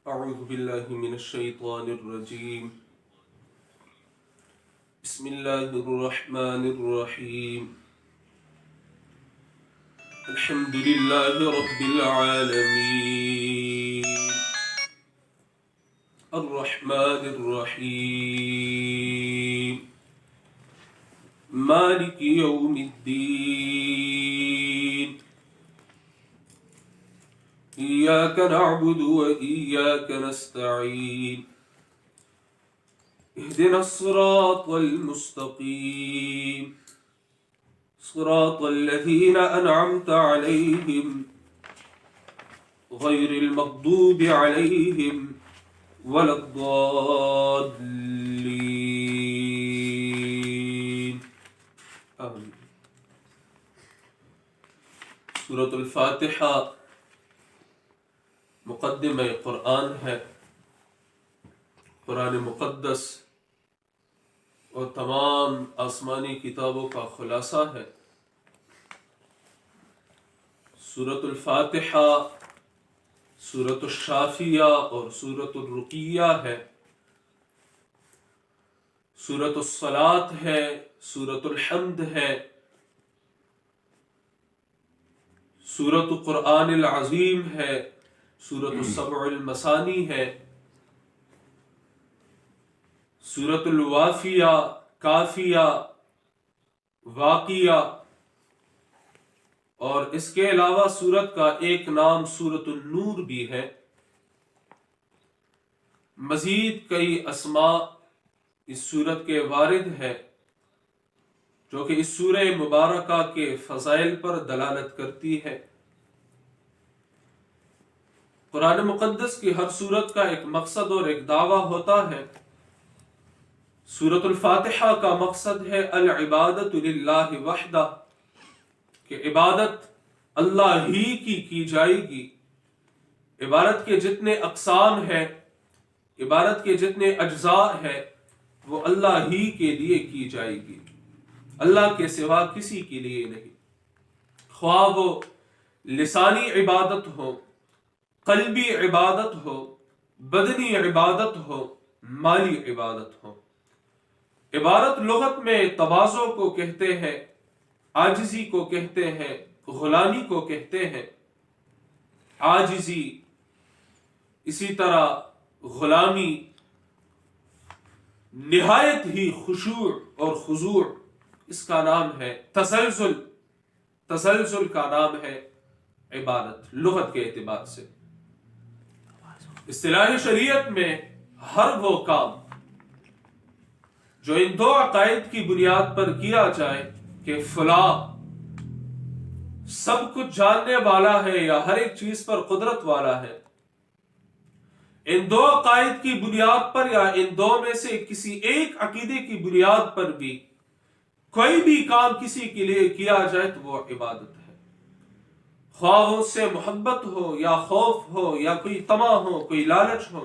أعوذ بالله من الشيطان الرجيم. بسم الله الرحمن الرحيم. الحمد لله رب العالمين الرحمن الرحيم مالك يوم الدين إياك نعبد وإياك نستعين اهدنا الصراط المستقيم صراط الذين أنعمت عليهم غير المغضوب عليهم ولا الضالين آمين. سورة الفاتحہ مقدمہ قرآن ہے، قرآن مقدس اور تمام آسمانی کتابوں کا خلاصہ ہے۔ سورۃ الفاتحہ سورۃ الشافیہ اور سورۃ الرقیہ ہے، سورۃ الصلاۃ ہے، سورۃ الحمد ہے، سورۃ قرآن العظیم ہے، سورۃ السبع المثانی ہے، سورۃ الوافیہ، کافیہ، واقعہ، اور اس کے علاوہ سورت کا ایک نام سورۃ النور بھی ہے۔ مزید کئی اسماء اس سورت کے وارد ہے جو کہ اس سورہ مبارکہ کے فضائل پر دلالت کرتی ہے۔ قرآن مقدس کی ہر سورت کا ایک مقصد اور ایک دعویٰ ہوتا ہے۔ سورۃ الفاتحہ کا مقصد ہے العبادۃ للہ وحدہ، کہ عبادت اللہ ہی کی جائے گی۔ عبادت کے جتنے اقسام ہیں، عبادت کے جتنے اجزاء ہیں، وہ اللہ ہی کے لیے کی جائے گی، اللہ کے سوا کسی کے لیے نہیں۔ خواہ وہ لسانی عبادت ہو، قلبی عبادت ہو، بدنی عبادت ہو، مالی عبادت ہو۔ عبادت لغت میں تواضع کو کہتے ہیں، عاجزی کو کہتے ہیں، غلامی کو کہتے ہیں۔ عاجزی، اسی طرح غلامی، نہایت ہی خشوع اور خضوع اس کا نام ہے۔ تسلسل کا نام ہے عبادت لغت کے اعتبار سے۔ اصطلاح شریعت میں ہر وہ کام جو ان دو عقائد کی بنیاد پر کیا جائے کہ فلاں سب کچھ جاننے والا ہے یا ہر ایک چیز پر قدرت والا ہے، ان دو عقائد کی بنیاد پر یا ان دو میں سے کسی ایک عقیدے کی بنیاد پر بھی کوئی بھی کام کسی کے لیے کیا جائے تو وہ عبادت ہے۔ خواہ اس سے محبت ہو یا خوف ہو یا کوئی طمع ہو، کوئی لالچ ہو،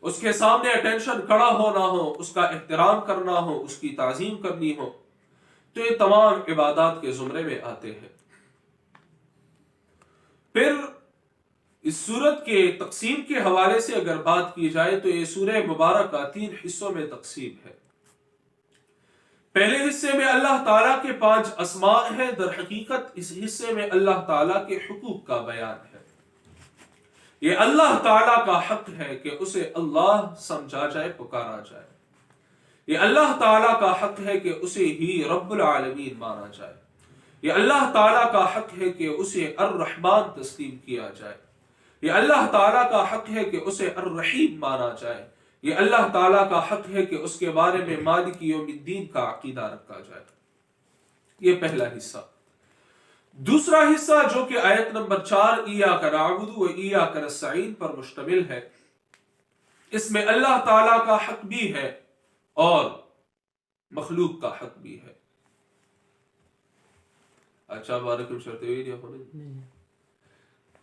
اس کے سامنے اٹینشن کھڑا ہونا ہو، اس کا احترام کرنا ہو، اس کی تعظیم کرنی ہو، تو یہ تمام عبادات کے زمرے میں آتے ہیں۔ پھر اس سورت کے تقسیم کے حوالے سے اگر بات کی جائے تو یہ سورہ مبارکہ 3 حصوں میں تقسیم ہے۔ پہلے حصے میں اللہ تعالیٰ کے 5 اسماء ہیں، در حقیقت اس حصے میں اللہ تعالیٰ کے حقوق کا بیان ہے۔ یہ اللہ تعالیٰ کا حق ہے کہ اسے اللہ سمجھا جائے، پکارا جائے۔ یہ اللہ تعالیٰ کا حق ہے کہ اسے ہی رب العالمین مانا جائے۔ یہ اللہ تعالیٰ کا حق ہے کہ اسے الرحمن تسلیم کیا جائے۔ یہ اللہ تعالیٰ کا حق ہے کہ اسے الرحیم مانا جائے۔ یہ اللہ تعالیٰ کا حق ہے کہ اس کے بارے میں مالک یوم الدین کا عقیدہ رکھا جائے۔ یہ پہلا حصہ۔ دوسرا حصہ جو کہ آیت نمبر 4 ایاک نعبد و ایاک نستعین پر مشتمل ہے، اس میں اللہ تعالیٰ کا حق بھی ہے اور مخلوق کا حق بھی ہے۔ اچھا بارکم شرطے ہوئی نہیں،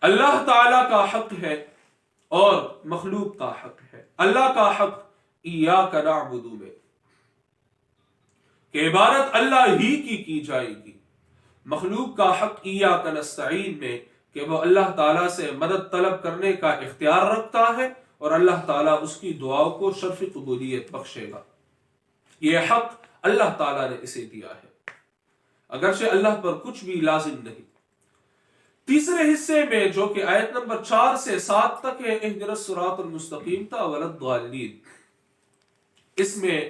اللہ تعالیٰ کا حق ہے اور مخلوق کا حق ہے۔ اللہ کا حق ایاک نعبد میں کہ عبادت اللہ ہی کی جائے گی، مخلوق کا حق ایاک نستعین میں کہ وہ اللہ تعالیٰ سے مدد طلب کرنے کا اختیار رکھتا ہے اور اللہ تعالیٰ اس کی دعاؤں کو شرف قبولیت بخشے گا. یہ حق اللہ تعالیٰ نے اسے دیا ہے، اگرچہ اللہ پر کچھ بھی لازم نہیں. تیسرے حصے میں جو کہ آیت نمبر 4 سے 7 تک ہے، اہدنا الصراط المستقیم تا ولا الضالین، اس میں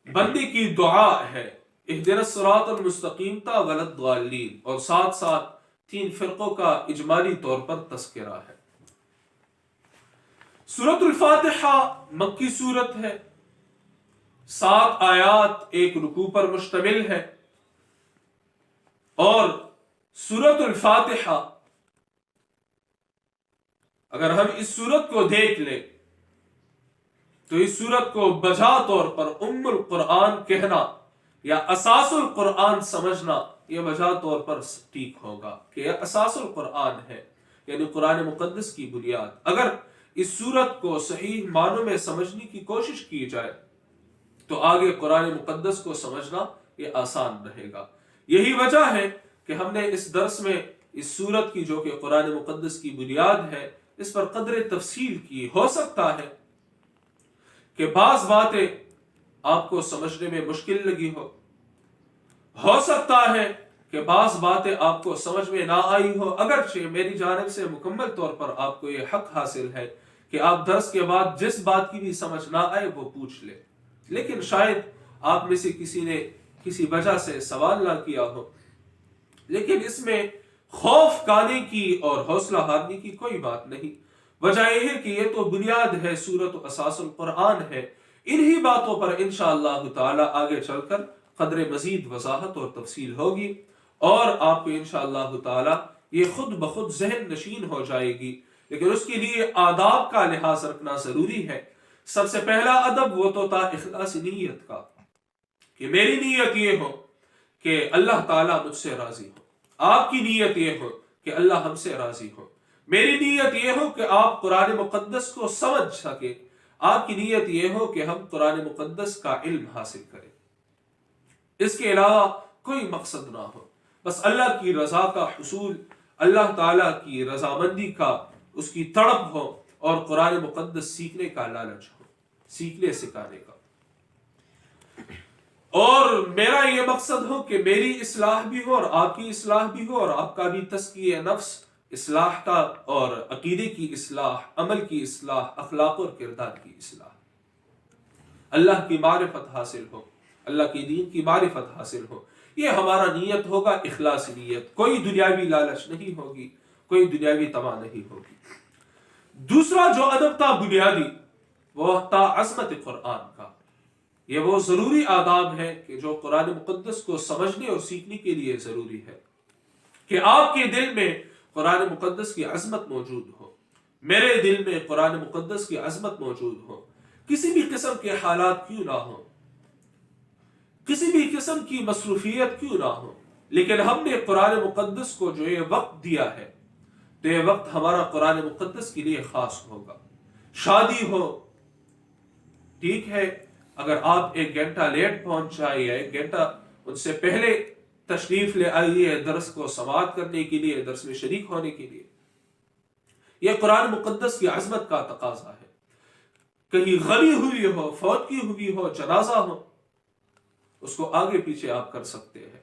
بندے کی دعا ہے اہدنا الصراط المستقیم تا ولا الضالین، اور ساتھ ساتھ 3 فرقوں کا اجمالی طور پر تذکرہ ہے. سورۃ الفاتحہ مکی سورت ہے، 7 آیات 1 رکوع پر مشتمل ہے، اور سورۃ الفاتحہ اگر ہم اس سورت کو دیکھ لیں تو اس سورت کو بجا طور پر ام القرآن کہنا یا اساس القرآن سمجھنا یہ بجا طور پر ٹھیک ہوگا کہ یہ اساس القرآن ہے، یعنی قرآن مقدس کی بنیاد. اگر اس سورت کو صحیح معنوں میں سمجھنے کی کوشش کی جائے تو آگے قرآن مقدس کو سمجھنا یہ آسان رہے گا. یہی وجہ ہے کہ ہم نے اس درس میں اس سورت کی جو کہ قرآن مقدس کی بنیاد ہے اس پر قدر تفصیل کی. ہو سکتا ہے کہ بعض باتیں آپ کو سمجھنے میں مشکل لگی ہو سکتا ہے کہ بعض باتیں آپ کو سمجھ میں نہ آئی ہو، اگرچہ میری جانب سے مکمل طور پر آپ کو یہ حق حاصل ہے کہ آپ درس کے بعد جس بات کی بھی سمجھ نہ آئے وہ پوچھ لیں، لیکن شاید آپ میں سے کسی نے کسی وجہ سے سوال نہ کیا ہو. لیکن اس میں خوف کھانے کی اور حوصلہ ہارنے کی کوئی بات نہیں. وجہ یہ ہے کہ یہ تو بنیاد ہے، سورت و اساس القرآن ہے. انہی باتوں پر انشاءاللہ تعالی آگے چل کر قدر مزید وضاحت اور تفصیل ہوگی، اور آپ کو انشاءاللہ تعالی یہ خود بخود ذہن نشین ہو جائے گی. لیکن اس کے لیے آداب کا لحاظ رکھنا ضروری ہے. سب سے پہلا ادب وہ تو تھا اخلاص نیت کا، کہ میری نیت یہ ہو کہ اللہ تعالیٰ مجھ سے راضی ہو، آپ کی نیت یہ ہو کہ اللہ ہم سے راضی ہو، میری نیت یہ ہو کہ آپ قرآن مقدس کو سمجھ سکے، آپ کی نیت یہ ہو کہ ہم قرآن مقدس کا علم حاصل کریں. اس کے علاوہ کوئی مقصد نہ ہو، بس اللہ کی رضا کا حصول، اللہ تعالیٰ کی رضامندی کا اس کی تڑپ ہو، اور قرآن مقدس سیکھنے کا لالچ ہو، سیکھنے سکھانے کا. اور میرا یہ مقصد ہو کہ میری اصلاح بھی ہو اور آپ کی اصلاح بھی ہو، اور آپ کا بھی تزکیہ نفس اصلاح کا، اور عقیدے کی اصلاح، عمل کی اصلاح، اخلاق اور کردار کی اصلاح. اللہ کی معرفت حاصل ہو، اللہ کی دین کی معرفت حاصل ہو. یہ ہمارا نیت ہوگا، اخلاص نیت. کوئی دنیاوی لالچ نہیں ہوگی، کوئی دنیاوی طمع نہیں ہوگی. دوسرا جو ادب تھا بنیادی وہ تھا عظمت قرآن کا. یہ وہ ضروری آداب ہے کہ جو قرآن مقدس کو سمجھنے اور سیکھنے کے لیے ضروری ہے، کہ آپ کے دل میں قرآن مقدس کی عظمت موجود ہو، میرے دل میں قرآن مقدس کی عظمت موجود ہو. کسی بھی قسم کے حالات کیوں نہ ہو، کسی بھی قسم کی مصروفیت کیوں نہ ہو، لیکن ہم نے قرآن مقدس کو جو یہ وقت دیا ہے تو یہ وقت ہمارا قرآن مقدس کے لیے خاص ہوگا. شادی ہو، ٹھیک ہے، اگر آپ 1 گھنٹہ لیٹ پہنچ جائے یا 1 گھنٹہ ان سے پہلے تشریف لے آئیے درس کو سماعت کرنے کے لیے، درس میں شریک ہونے کے لیے، یہ قرآن مقدس کی عظمت کا تقاضا ہے. کہیں غمی ہوئی ہو، فوت کی ہوئی ہو، جنازہ ہو، اس کو آگے پیچھے آپ کر سکتے ہیں.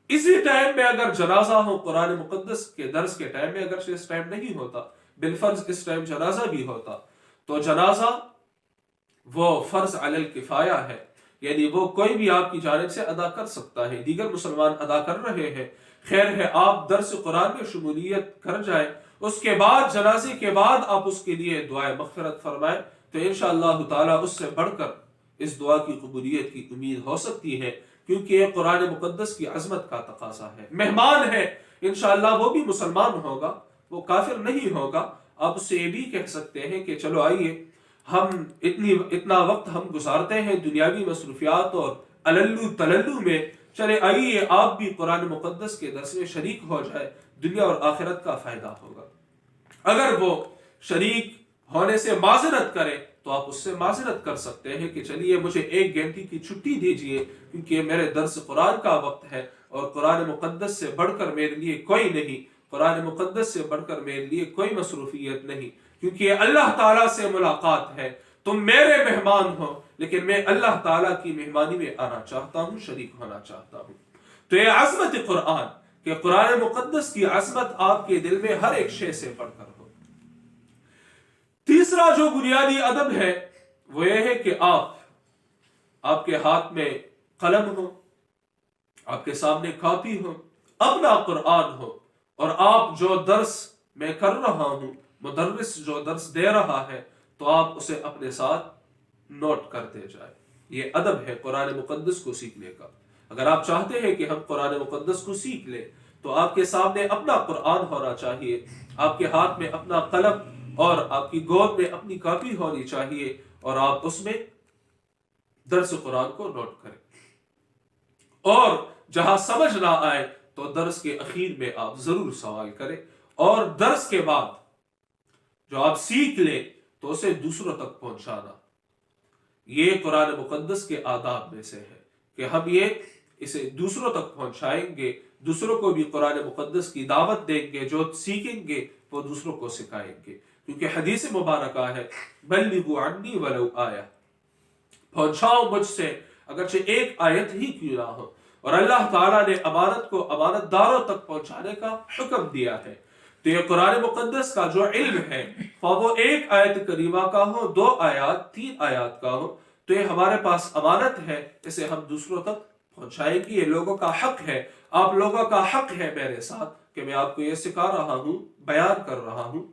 اسی ٹائم میں اگر جنازہ ہو، قرآن مقدس کے درس کے ٹائم میں اگر اس ٹائم نہیں ہوتا، بالفرض اس ٹائم جنازہ بھی ہوتا، تو جنازہ وہ فرض علی الکفایہ ہے، یعنی وہ کوئی بھی آپ کی جانب سے ادا کر سکتا ہے. دیگر مسلمان ادا کر رہے ہیں، خیر ہے آپ درس قرآن میں شمولیت کر جائیں، اس کے بعد جنازے کے بعد آپ اس کے لیے دعائے مغفرت فرمائیں، تو انشاءاللہ تعالی اس سے بڑھ کر اس دعا کی قبولیت کی امید ہو سکتی ہے، کیونکہ یہ قرآن مقدس کی عظمت کا تقاضا ہے. مہمان ہے، انشاءاللہ وہ بھی مسلمان ہوگا، وہ کافر نہیں ہوگا. آپ اس سے یہ بھی کہہ سکتے ہیں کہ چلو آئیے، ہم اتنا وقت ہم گزارتے ہیں دنیاوی مصروفیات اور عللو تللو میں، چلے آئیے آپ بھی قرآن مقدس کے درس میں شریک ہو جائے، دنیا اور آخرت کا فائدہ ہوگا. اگر وہ شریک ہونے سے معذرت کرے تو آپ اس سے معذرت کر سکتے ہیں کہ چلیے مجھے 1 گھنٹے کی چھٹی دیجئے، کیونکہ میرے درس قرآن کا وقت ہے اور قرآن مقدس سے بڑھ کر میرے لیے کوئی نہیں. قرآن مقدس سے بڑھ کر میرے لیے کوئی مصروفیت نہیں، کیونکہ یہ اللہ تعالیٰ سے ملاقات ہے۔ تم میرے مہمان ہو، لیکن میں اللہ تعالیٰ کی مہمانی میں آنا چاہتا ہوں، شریک ہونا چاہتا ہوں۔ تو یہ عظمت قرآن کہ قرآن مقدس کی عظمت آپ کے دل میں ہر ایک شے سے بڑھ کر ہو۔ تیسرا جو بنیادی ادب ہے وہ یہ ہے کہ آپ کے ہاتھ میں قلم ہو، آپ کے سامنے کاپی ہو، اپنا قرآن ہو، اور آپ جو درس میں کر رہا ہوں، مدرس جو درس دے رہا ہے، تو آپ اسے اپنے ساتھ نوٹ کرتے جائیں۔ یہ ادب ہے قرآن مقدس کو سیکھنے کا۔ اگر آپ چاہتے ہیں کہ ہم قرآن مقدس کو سیکھ لیں تو آپ کے سامنے اپنا قرآن ہونا چاہیے، آپ کے ہاتھ میں اپنا قلم اور آپ کی گود میں اپنی کاپی ہونی چاہیے، اور آپ اس میں درس قرآن کو نوٹ کریں۔ اور جہاں سمجھ نہ آئے تو درس کے اخیر میں آپ ضرور سوال کریں، اور درس کے بعد جو آپ سیکھ لیں تو اسے دوسروں تک پہنچانا۔ یہ قرآن مقدس کے آداب میں سے ہے کہ ہم اسے دوسروں تک پہنچائیں گے، دوسروں کو بھی قرآن مقدس کی دعوت دیں گے، جو سیکھیں گے وہ دوسروں کو سکھائیں گے، کیونکہ حدیث مبارکہ ہے بلغوا عنی ولو آیہ، پہنچاؤ مجھ سے اگرچہ ایک آیت ہی کیوں نہ ہو۔ اور اللہ تعالیٰ نے امانت کو امانت داروں تک پہنچانے کا حکم دیا ہے۔ تو یہ قرآن مقدس کا جو علم ہے، خواہ وہ ایک آیت کریمہ کا ہو، 2 آیات، 3 آیات کا ہو، تو یہ ہمارے پاس امانت ہے، اسے ہم دوسروں تک پہنچائیں گے۔ یہ لوگوں کا حق ہے، آپ لوگوں کا حق ہے میرے ساتھ کہ میں آپ کو یہ سکھا رہا ہوں، بیان کر رہا ہوں،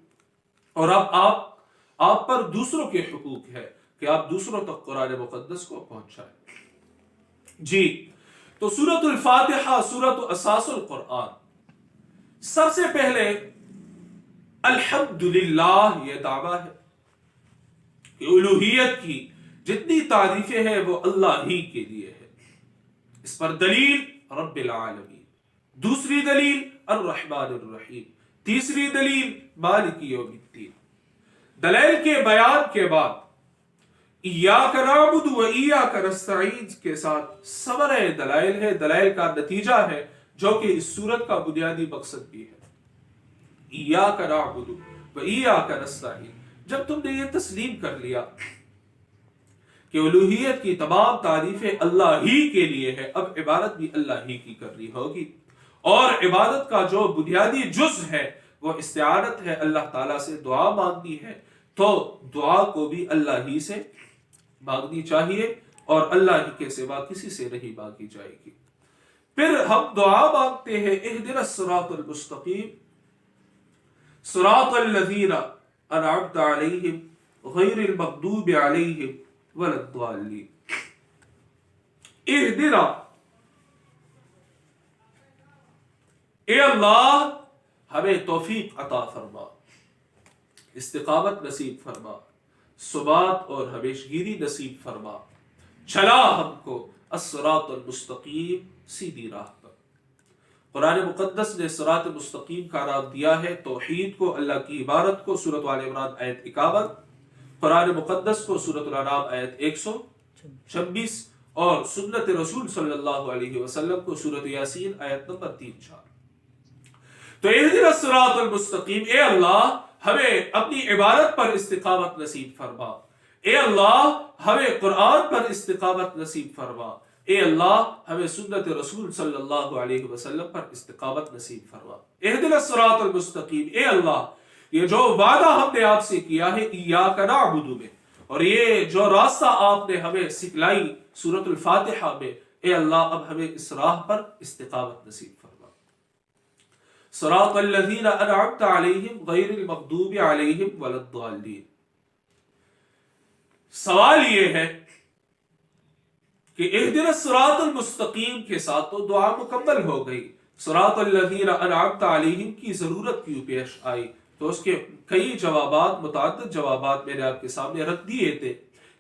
اور آپ پر دوسروں کے حقوق ہے کہ آپ دوسروں تک قرآن مقدس کو پہنچائیں۔ جی، تو سورۃ الفاتحہ سورۃ اساس القرآن، سب سے پہلے الحمدللہ یہ دعویٰ ہے کہ الوہیت کی جتنی تعریفیں ہیں وہ اللہ ہی کے لیے ہے۔ اس پر دلیل رب العالمین، دوسری دلیل الرحمن الرحیم، تیسری دلیل مالک یوم الدین۔ دلائل کے بیان کے بعد ایاک نعبد و ایاک نستعین کے ساتھ ثمرہ دلائل ہے، دلائل کا نتیجہ ہے، جو کہ اس سورت کا بنیادی مقصد بھی ہے۔ ایاک نعبد و ایاک نستعین، جب تم نے یہ تسلیم کر لیا کہ الوہیت کی تمام تعریفیں اللہ ہی کے لیے ہے، اب عبادت بھی اللہ ہی کی کرنی ہوگی، اور عبادت کا جو بنیادی جز ہے وہ استعانت ہے، اللہ تعالیٰ سے دعا مانگنی ہے، تو دعا کو بھی اللہ ہی سے مانگنی چاہیے، اور اللہ ہی کے سوا کسی سے نہیں مانگی جائے گی۔ پھر ہم دعا مانگتے ہیں اہدنا الصراط المستقیم صراط الذین انعمت علیہم غیر المغضوب علیہم ولا الضالین۔ اہدنا، اے اللہ ہمیں توفیق عطا فرما، استقامت نصیب فرما، ثبات اور ہمیشگیری نصیب فرما، چلا ہم کو الصراط المستقیم، سیدھی راہ پر۔ قرآن مقدس نے صراط مستقیم کا نام دیا ہے توحید کو، اللہ کی عبادت کو، سورۃ آل عمران آیت 51، قرآن مقدس کو سورۃ الانعام آیت 126، اور سنت رسول صلی اللہ علیہ وسلم کو سورۃ یاسین آیت نمبر 3-4۔ تو اہدنا الصراط المستقیم، اے اللہ ہمیں اپنی عبادت پر استقامت نصیب فرما، اے اللہ ہمیں قرآن پر استقامت نصیب فرما، اے اللہ ہمیں سنت رسول صلی اللہ علیہ وسلم پر استقامت نصیب فرما۔ اہدنا الصراط المستقیم، اے اللہ یہ جو وعدہ ہم نے آپ سے کیا ہے ایاک نعبد میں، اور یہ جو راستہ آپ نے ہمیں سکھلائی سورۃ الفاتحہ میں، اے اللہ اب ہمیں اس راہ پر استقامت نصیب فرما۔ صراط الذین انعمت علیہم غیر المغضوب علیہم ولا الضالین۔ سوال یہ ہے کہ اہدنا الصراط المستقیم کے ساتھ تو دعا مکمل ہو گئی، صراط الذین انعمت علیہم کی ضرورت کیوں پیش آئی؟ تو اس کے کئی جوابات، متعدد جوابات میں نے آپ کے سامنے رکھ دیے تھے۔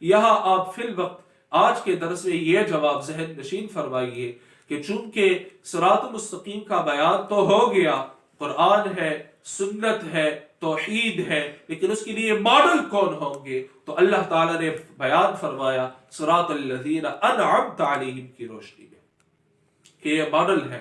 یہاں آپ فی الوقت آج کے درس میں یہ جواب ذہن نشین فرمائیے کہ چونکہ صراط مستقیم کا بیان تو ہو گیا، قرآن ہے، سنت ہے، توحید ہے، لیکن اس کے لیے ماڈل کون ہوں گے؟ تو اللہ تعالیٰ نے بیان فرمایا صراط الذین انعمت علیہم کی روشنی میں کہ یہ ماڈل ہے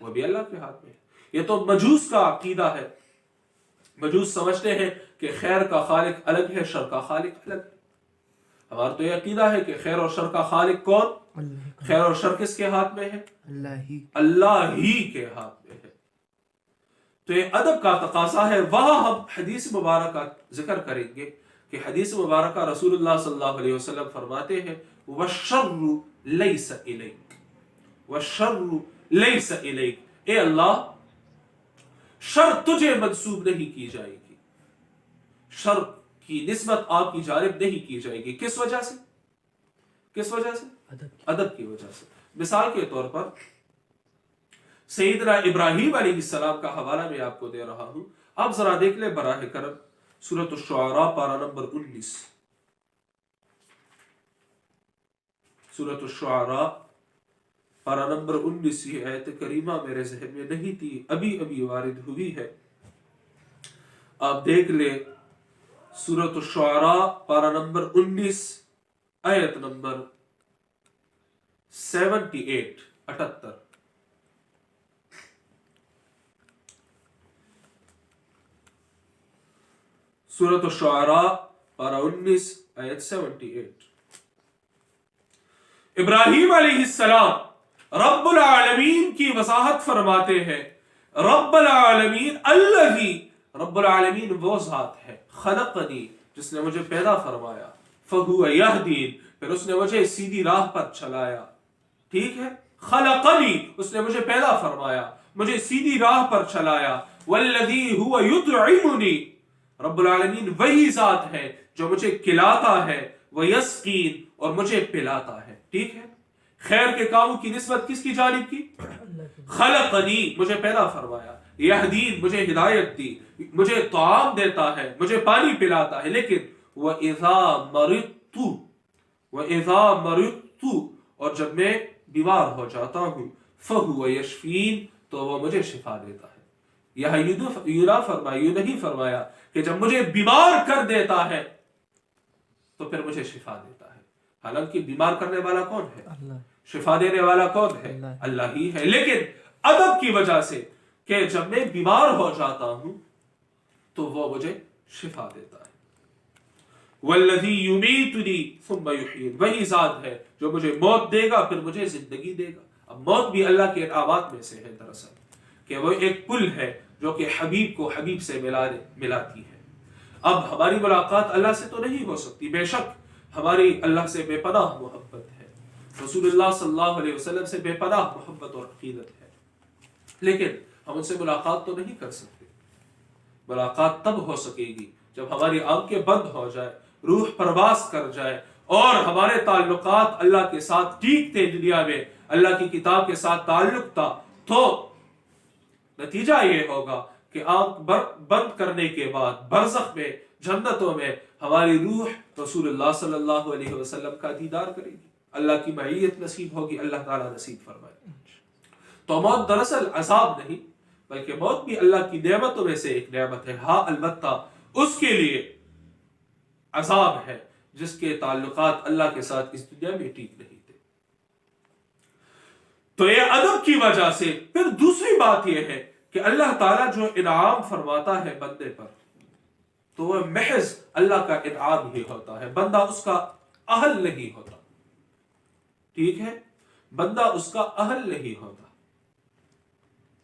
وہ بھی اللہ کے ہاتھ میں ہے. یہ تو مجوس کا عقیدہ ہے. مجوس سمجھتے ہیں کہ خیر کا خالق الگ ہے، شر کا خالق الگ ہے. ہمارا تو یہ عقیدہ ہے کہ خیر اور شر کا خالق کون؟ خیر اور شر کس کے ہاتھ میں ہے؟ اللہ ہی کے ہاتھ میں ہے. تو یہ ادب کا تقاضا ہے. وہاں ہم حدیث مبارکہ ذکر کریں گے کہ حدیث مبارکہ رسول اللہ صلی اللہ علیہ وسلم فرماتے ہیں وَالشَّرُّ لَيْسَ إِلَيْكَ وَالشَّرُّ لَيْسَ إِلَيْكَ، اے اللہ شر تجھے منسوب نہیں کی جائے گی، شر کی نسبت آپ کی جانب نہیں کی جائے گی. کس وجہ سے؟ کس وجہ سے؟ ادب کی وجہ سے. مثال کے طور پر سیدنا ابراہیم علیہ السلام کا حوالہ میں آپ کو دے رہا ہوں. آپ ذرا دیکھ لیں براہ کرم سورۃ الشعراء پارہ نمبر 19. سورۃ الشعراء پارہ نمبر 19. یہ آیت کریمہ میرے ذہن میں نہیں تھی، ابھی ابھی وارد ہوئی ہے. آپ دیکھ لیں سورۃ الشعراء پارہ نمبر 19 آیت نمبر 78. سورۃ الشعراء پارہ 19 آیت 78. ابراہیم علیہ السلام رب العالمین کی وضاحت فرماتے ہیں. رب العالمین الذی، رب العالمین وہ ذات ہے، خلقنی جس نے مجھے پیدا فرمایا، فہو یہدین پھر اس نے مجھے سیدھی راہ پر چلایا. ٹھیک ہے، خلقنی اس نے مجھے پیدا فرمایا، مجھے سیدھی راہ پر چلایا. والذی هو یطعمنی، رب العالمین وہی ذات ہے جو مجھے کھلاتا ہے، ویسقین اور مجھے پلاتا ہے. ٹھیک ہے، خیر کے کاموں کی نسبت کس کی جانب کی؟ خلقنی مجھے پیدا فرمایا، یہدین مجھے ہدایت دی، مجھے طعام دیتا ہے، مجھے پانی پلاتا ہے. لیکن وَإِذَا مَرِضْتُ، وَإِذَا مَرِضْتُ اور جب میں بیمار ہو جاتا ہوں، فَهُوَ يَشْفِينِ تو وہ مجھے شفا دیتا ہے. یہاں یوں نہیں فرمایا کہ جب مجھے بیمار کر دیتا ہے تو پھر مجھے شفا دیتا ہے. حالانکہ بیمار کرنے والا کون ہے؟ اللہ. شفا دینے والا کون ہے؟ اللہ ہی ہے. لیکن ادب کی وجہ سے کہ جب میں بیمار ہو جاتا ہوں تو وہ مجھے شفا دیتا ہے. والذی یمیتنی ثم یحیین، وہی ذات ہے جو مجھے موت دے گا پھر مجھے زندگی دے گا. اب موت بھی اللہ کے انعامات میں سے ہے دراصل، کہ وہ ایک پل ہے جو کہ حبیب کو حبیب سے ملاتی ہے. اب ہماری ملاقات اللہ سے تو نہیں ہو سکتی، بے شک ہماری اللہ سے بے پناہ محبت ہے، رسول اللہ صلی اللہ علیہ وسلم سے بے پناہ محبت اور عقیدت ہے، لیکن ہم ان سے ملاقات تو نہیں کر سکتے. ملاقات تب ہو سکے گی جب ہماری آنکھیں بند ہو جائے، روح پرواز کر جائے اور ہمارے تعلقات اللہ کے ساتھ ٹھیک تھے، دنیا میں اللہ کی کتاب کے ساتھ تعلق تھا، تو نتیجہ یہ ہوگا کہ آنکھ بند کرنے کے بعد برزخ میں، جنتوں میں ہماری روح رسول اللہ صلی اللہ علیہ وسلم کا دیدار کرے گی، اللہ کی معیت نصیب ہوگی. اللہ تعالیٰ نصیب فرمائے. تو موت دراصل عذاب نہیں بلکہ موت بھی اللہ کی نعمتوں میں سے ایک نعمت ہے. ہاں البتہ اس کے لیے عذاب ہے جس کے تعلقات اللہ کے ساتھ اس دنیا میں ٹھیک نہیں تھے. تو یہ ادب کی وجہ سے. پھر دوسری بات یہ ہے کہ اللہ تعالیٰ جو انعام فرماتا ہے بندے پر تو وہ محض اللہ کا انعام ہی ہوتا ہے، بندہ اس کا اہل نہیں ہوتا. ٹھیک ہے، بندہ اس کا اہل نہیں ہوتا.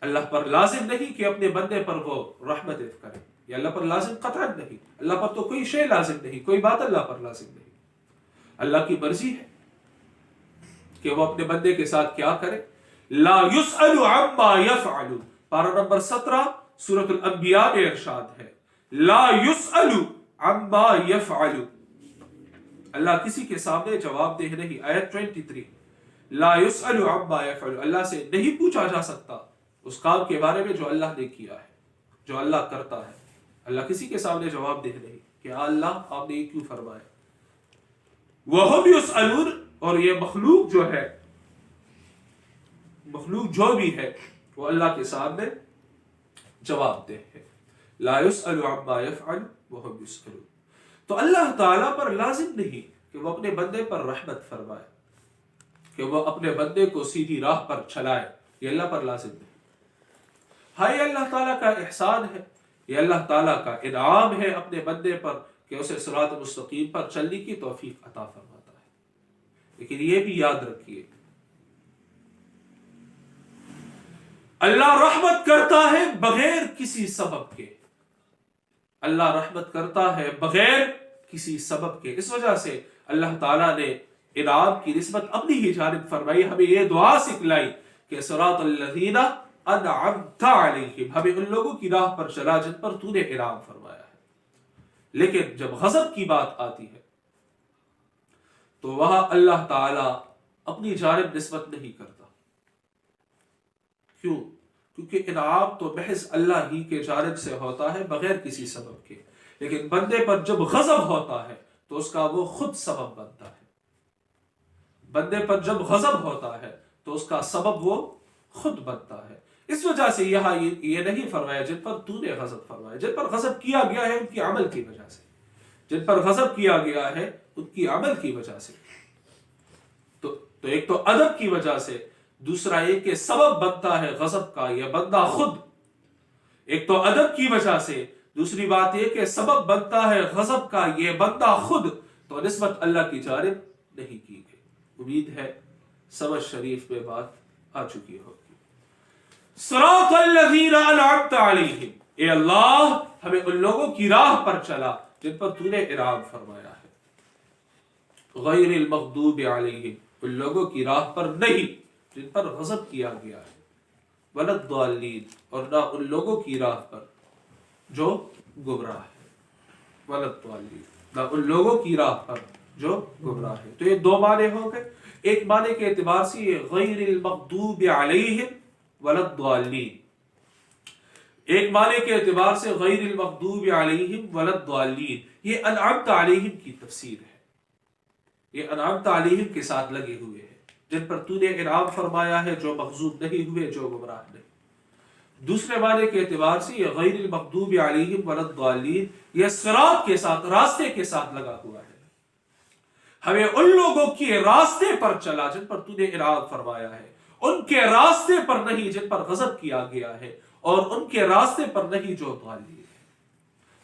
اللہ پر لازم نہیں کہ اپنے بندے پر وہ رحمت کرے، یہ اللہ پر لازم قطعا نہیں. اللہ پر تو کوئی شے لازم نہیں، کوئی بات اللہ پر لازم نہیں. اللہ کی مرضی ہے کہ وہ اپنے بندے کے ساتھ کیا کرے. لا يسأل عما يفعل، پارہ نمبر 17 سورۃ الانبیاء میں ارشاد ہے لا يسأل عما يفعل، اللہ کسی کے سامنے جواب دہ نہیں. آیت 23 لا يسأل عما يفعل، اللہ سے نہیں پوچھا جا سکتا اس کام کے بارے میں جو اللہ نے کیا ہے، جو اللہ کرتا ہے. اللہ کسی کے سامنے جواب دہ نہیں کہ اللہ آپ نے یہ کیوں فرمایا. وَهُمْ يُسْأَلُونَ، اور یہ مخلوق جو ہے، مخلوق جو بھی ہے وہ اللہ کے سامنے جواب دہ ہے. لا يسأل عما يفعل وهم يسألون. تو اللہ تعالیٰ پر لازم نہیں کہ وہ اپنے بندے پر رحمت فرمائے، کہ وہ اپنے بندے کو سیدھی راہ پر چلائے، یہ اللہ پر لازم نہیں. ہاں یہ اللہ تعالیٰ کا احسان ہے، یہ اللہ تعالیٰ کا انعام ہے اپنے بندے پر کہ اسے صراط مستقیم پر چلنے کی توفیق عطا فرماتا ہے۔ لیکن یہ بھی یاد رکھیے، اللہ رحمت کرتا ہے بغیر کسی سبب کے، اللہ رحمت کرتا ہے بغیر کسی سبب کے۔ اس وجہ سے اللہ تعالیٰ نے انعام کی نسبت اپنی ہی جانب فرمائی، ہمیں یہ دعا سکھلائی کہ صراط الذین انعمت علیہم، ہمیں ان لوگوں کی راہ پر چلا جن پر تو نے انعام فرمایا ہے۔ لیکن جب غضب کی بات آتی ہے تو وہاں اللہ تعالیٰ اپنی جانب نسبت نہیں کرتا۔ کیوں؟ کیونکہ انعام تو محض اللہ ہی کے جانب سے ہوتا ہے بغیر کسی سبب کے، لیکن بندے پر جب غضب ہوتا ہے تو اس کا وہ خود سبب بنتا ہے۔ بندے پر جب غضب ہوتا ہے تو اس کا سبب وہ خود بنتا ہے۔ اس وجہ سے یہاں یہ نہیں فرمایا جن پر تو نے غضب فرمایا، جن پر غضب کیا گیا ہے ان کی عمل کی وجہ سے، جن پر غضب کیا گیا ہے ان کی عمل کی وجہ سے۔ تو ایک تو ادب کی وجہ سے، دوسرا ایک کہ سبب بنتا ہے غضب کا یہ بندہ خود۔ ایک تو ادب کی وجہ سے، دوسری بات یہ کہ سبب بنتا ہے غضب کا یہ بندہ خود، تو نسبت اللہ کی جانب نہیں کی گئی۔ امید ہے سمجھ شریف میں بات آ چکی ہوگی۔ صراط الذین انعمت علیہم، اے اللہ ہمیں ان لوگوں کی راہ پر چلا جن پر تو نے انعام فرمایا ہے۔ غیر المغضوب علیہم، ان لوگوں کی راہ پر نہیں جن پر غضب کیا گیا ہے، ولا الضالین، اور نہ ان لوگوں کی راہ پر جو گمراہ ہے، ولا الضالین، نہ ان لوگوں کی راہ پر جو گمراہ ہے۔ تو یہ دو معنی ہو گئے۔ ایک معنی کے اعتبار سے یہ غیر المغضوب علیہم ولا الضالین، ایک معنی کے اعتبار سے غیر المغضوب علیہم ولا الضالین، یہ انعمت علیہم کی تفسیر ہے، یہ انعمت علیہم کے ساتھ لگے ہوئے ہیں، جن پر تو نے انعام فرمایا ہے، جو مغضوب نہیں ہوئے، جو گمراہ نہیں۔ دوسرے معنی کے اعتبار سے یہ غیر المغضوب علیہم ولا الضالین، یہ صراط کے ساتھ، راستے کے ساتھ لگا ہوا ہے۔ ہمیں ان لوگوں کے راستے پر چلا جن پر تو نے انعام فرمایا ہے، ان کے راستے پر نہیں جن پر غضب کیا گیا ہے، اور ان کے راستے پر نہیں جو ضالین ہے۔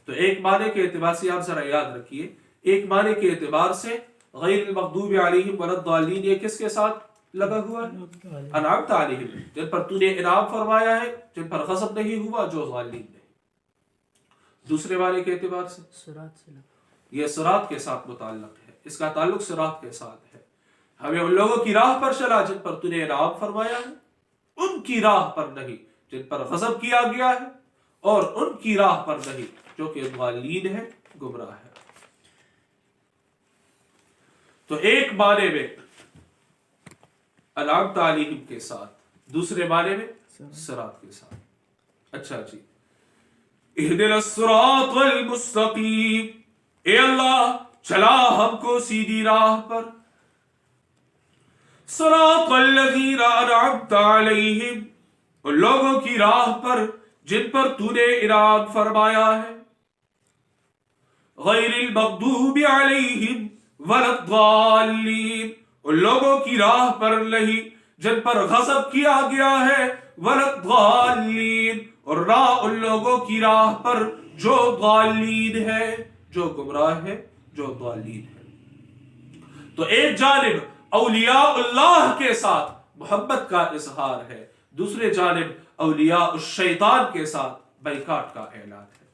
تو ایک معنی کے اعتبار سے آپ ذرا یاد رکھیے، ایک معنی کے اعتبار سے غیر المغضوب علیہم ولا الضالین یہ کس کے ساتھ لگا ہوا ہے؟ انعمت علیہم، جن پر تو نے انعام فرمایا ہے، جن پر غضب نہیں ہوا، جو ضالین نہیں۔ دوسرے معنی کے اعتبار سے یہ صراط کے ساتھ متعلق ہے، اس کا تعلق صراط کے ساتھ ہے۔ ہمیں ان لوگوں کی راہ پر چلا جن پر تو نے انعام فرمایا ہے، ان کی راہ پر نہیں جن پر غضب کیا گیا ہے، اور ان کی راہ پر نہیں جو کہ ضالین ہے، گمراہ ہے۔ تو ایک معنی میں انعمت علیہم کے ساتھ، دوسرے معنی میں صراط کے ساتھ۔ اچھا جی، اہدنا الصراط المستقیم، اے اللہ چلا ہم کو سیدھی راہ پر۔ صراط الذین انعمت علیہم، ان لوگوں کی راہ پر جن پر تو نے انعام فرمایا ہے۔ غیر المغضوب علیہم ولا الضالین، ان لوگوں کی راہ پر نہیں جن پر غضب کیا گیا ہے، ولا الضالین، اور نہ ان لوگوں کی راہ پر جو ضالین ہے، جو گمراہ ہے، جو ضالین ہے۔ تو ایک جانب اولیاء اللہ کے ساتھ محبت کا اظہار ہے، دوسرے جانب اولیاء الشیطان کے ساتھ بائیکاٹ کا اعلان ہے۔